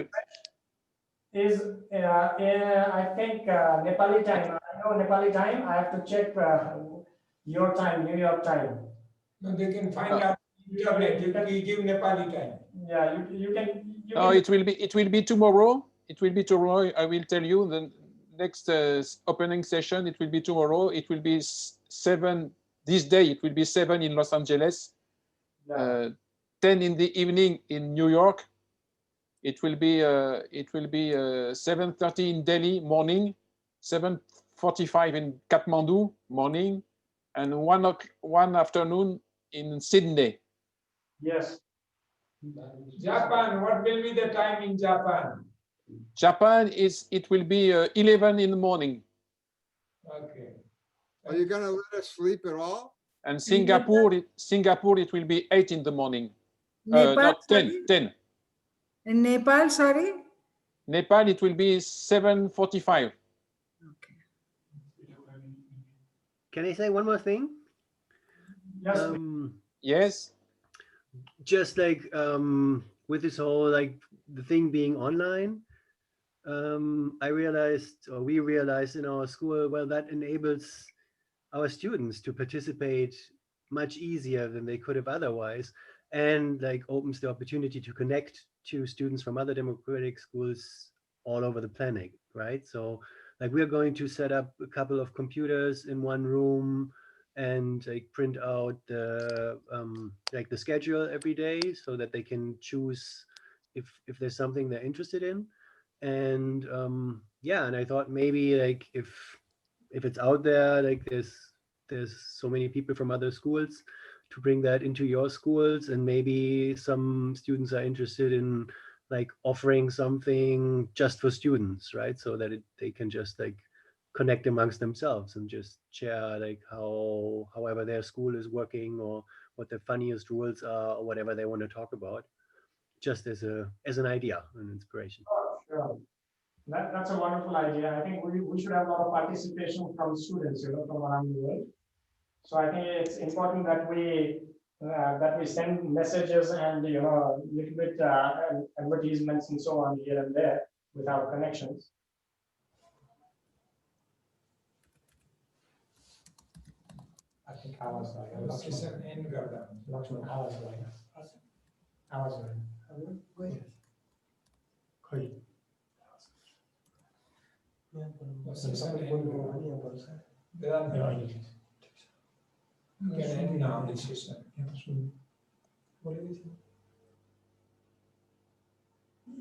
is, I think, Nepali time. I know Nepali time. I have to check your time, New York time.
No, they can find out. You give Nepali time.
Yeah, you can.
No, it will be tomorrow. It will be tomorrow. I will tell you the next opening session. It will be tomorrow. It will be 7. This day it will be 7 in Los Angeles, 10 in the evening in New York. It will be 7:30 in Delhi morning, 7:45 in Kathmandu morning, and 1 afternoon in Sydney.
Yes.
Japan, what will be the time in Japan?
Japan it will be 11 in the morning.
Okay.
Are you going to let us sleep at all?
And Singapore, it will be 8 in the morning.
Nepal,
Not 10,
sorry?
10.
In Nepal, sorry?
Nepal, it will be 7:45.
Can I say one more thing?
Yes.
Yes.
Just like with this whole like the thing being online, I realized, or we realized in our school, well, that enables our students to participate much easier than they could have otherwise, and like opens the opportunity to connect to students from other democratic schools all over the planet, right? So like we're going to set up a couple of computers in one room and like print out the like the schedule every day so that they can choose if there's something they're interested in. And yeah, and I thought maybe like if it's out there, like there's so many people from other schools, to bring that into your schools, and maybe some students are interested in like offering something just for students, right? So that they can just like connect amongst themselves and just share like however their school is working, or what the funniest rules are, or whatever they want to talk about, just as an idea and inspiration.
Sure. That's a wonderful idea. I think we should have a lot of participation from students, from around the world. So I think it's important that we send messages and a little bit advertisements and so on here and there with our connections. I think I was right. Lakshman, I was right. I was right. Great.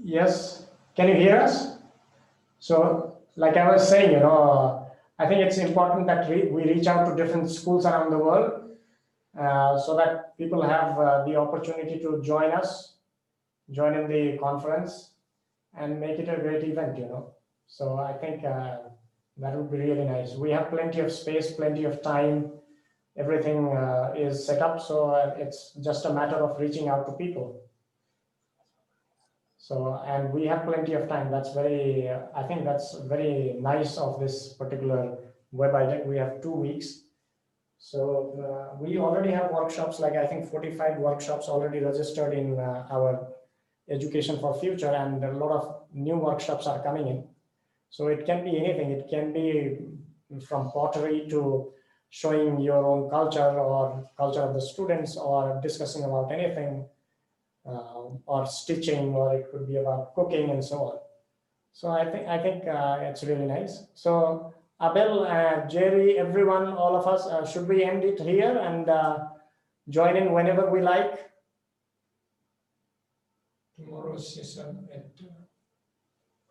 Yes, can you hear us? So, like I was saying, I think it's important that we reach out to different schools around the world so that people have the opportunity to join in the conference and make it a great event, So I think that would be really nice. We have plenty of space, plenty of time. Everything is set up, so it's just a matter of reaching out to people. So, and we have plenty of time. That's I think that's very nice of this particular web IDEC. We have 2 weeks. So we already have workshops, like I think 45 workshops already registered in our Education for Future, and a lot of new workshops are coming in. So it can be anything. It can be from pottery to showing your own culture or culture of the students, or discussing about anything, or stitching, or it could be about cooking and so on. So I think it's really nice. So Abel, Jerry, everyone, all of us, should we end it here and join in whenever we like?
Tomorrow's session at.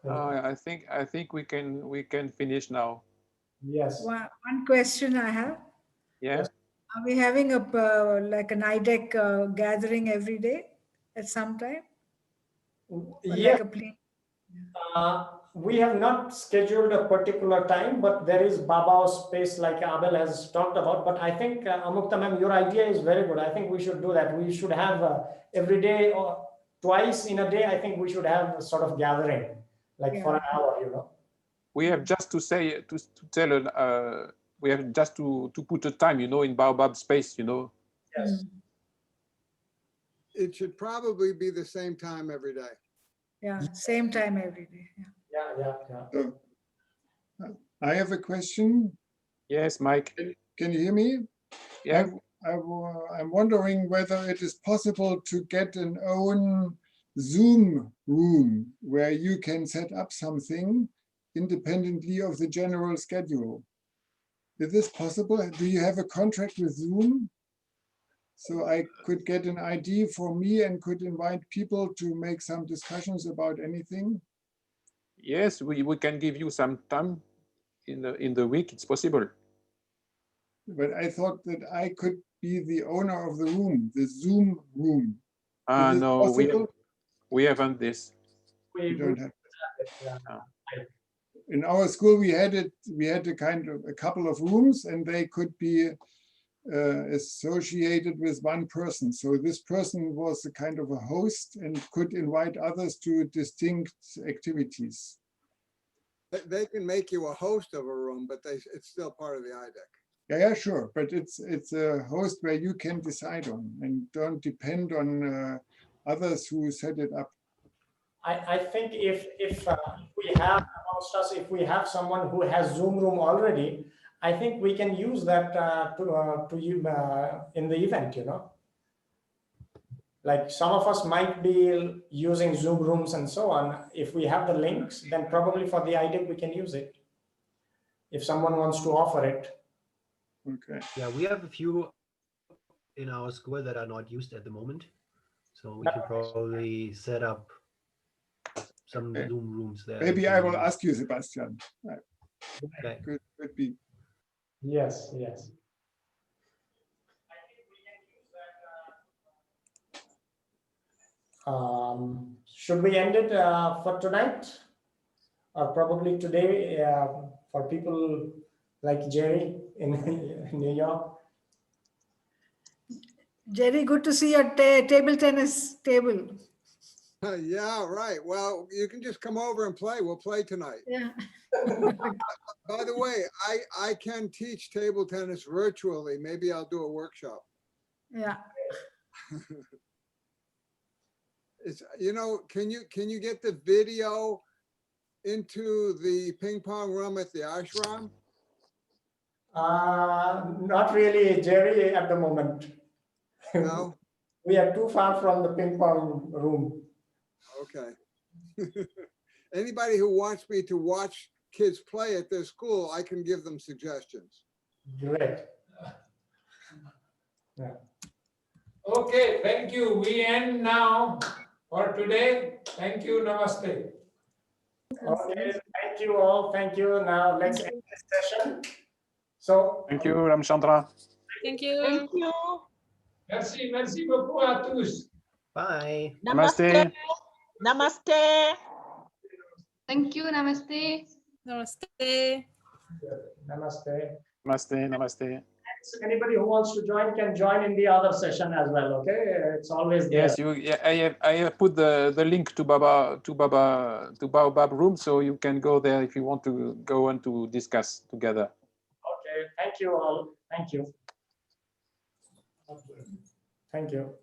I think we can finish now.
Yes.
One question I have.
Yes.
Are we having like an IDEC gathering every day at some time?
Yeah.
Like
we have not scheduled a particular time, but there is Babao space like Abel has talked about. But I think, Amukta ma'am, your idea is very good. I think we should do that. We should have every day or twice in a day. I think we should have a sort of gathering, like for an hour,
We have just to say, to tell, we have just to put a time, in Baobab space,
Yes.
It should probably be the same time every day.
Yeah, same time every day.
Yeah.
I have a question.
Yes, Mike.
Can you hear me?
Yeah.
I'm wondering whether it is possible to get an own Zoom room where you can set up something independently of the general schedule. Is this possible? Do you have a contract with Zoom? So I could get an ID for me and could invite people to make some discussions about anything?
Yes, we can give you some time in the week. It's possible.
But I thought that I could be the owner of the room, the Zoom room.
No, we haven't this.
We don't have. in our school we had a kind of a couple of rooms, and they could be associated with one person. So this person was a kind of a host and could invite others to distinct activities.
They can make you a host of a room, but it's still part of the IDEC.
Yeah, sure, but it's a host where you can decide on and don't depend on others who set it up.
I think if we have amongst us, if we have someone who has Zoom room already, I think we can use that to you in the event, you know. Like some of us might be using Zoom rooms and so on. If we have the links, then probably for the IDEC we can use it. If someone wants to offer it.
Okay.
Yeah, we have a few in our school that are not used at the moment. So we can probably set up some Zoom rooms there.
Maybe I will ask you, Sebastian.
Okay.
Could be.
Yes, yes. Should we end it for tonight? Or probably today for people like Jerry in New York?
Jerry, good to see your table tennis table.
Yeah, right. Well, you can just come over and play. We'll play tonight.
Yeah.
By the way, I can teach table tennis virtually. Maybe I'll do a workshop.
Yeah.
It's, you know, can you get the video into the ping pong room at the ashram?
Not really, Jerry, at the moment.
No?
We are too far from the ping pong room.
Okay. Anybody who wants me to watch kids play at their school, I can give them suggestions.
Great.
Yeah. Okay, thank you. We end now for today. Thank you. Namaste.
Okay, thank you all. Thank you. Now let's end this session. So,
Thank you, Ramchandra.
Thank you.
Thank you.
Merci, merci beaucoup à tous.
Bye.
Namaste. Namaste.
Thank you. Namaste.
Namaste.
Namaste.
Namaste, namaste.
Anybody who wants to join can join in the other session as well. Okay, it's always there.
Yes, I have put the link to Baobab room, so you can go there if you want to go and to discuss together.
Okay, thank you all. Thank you. Thank you.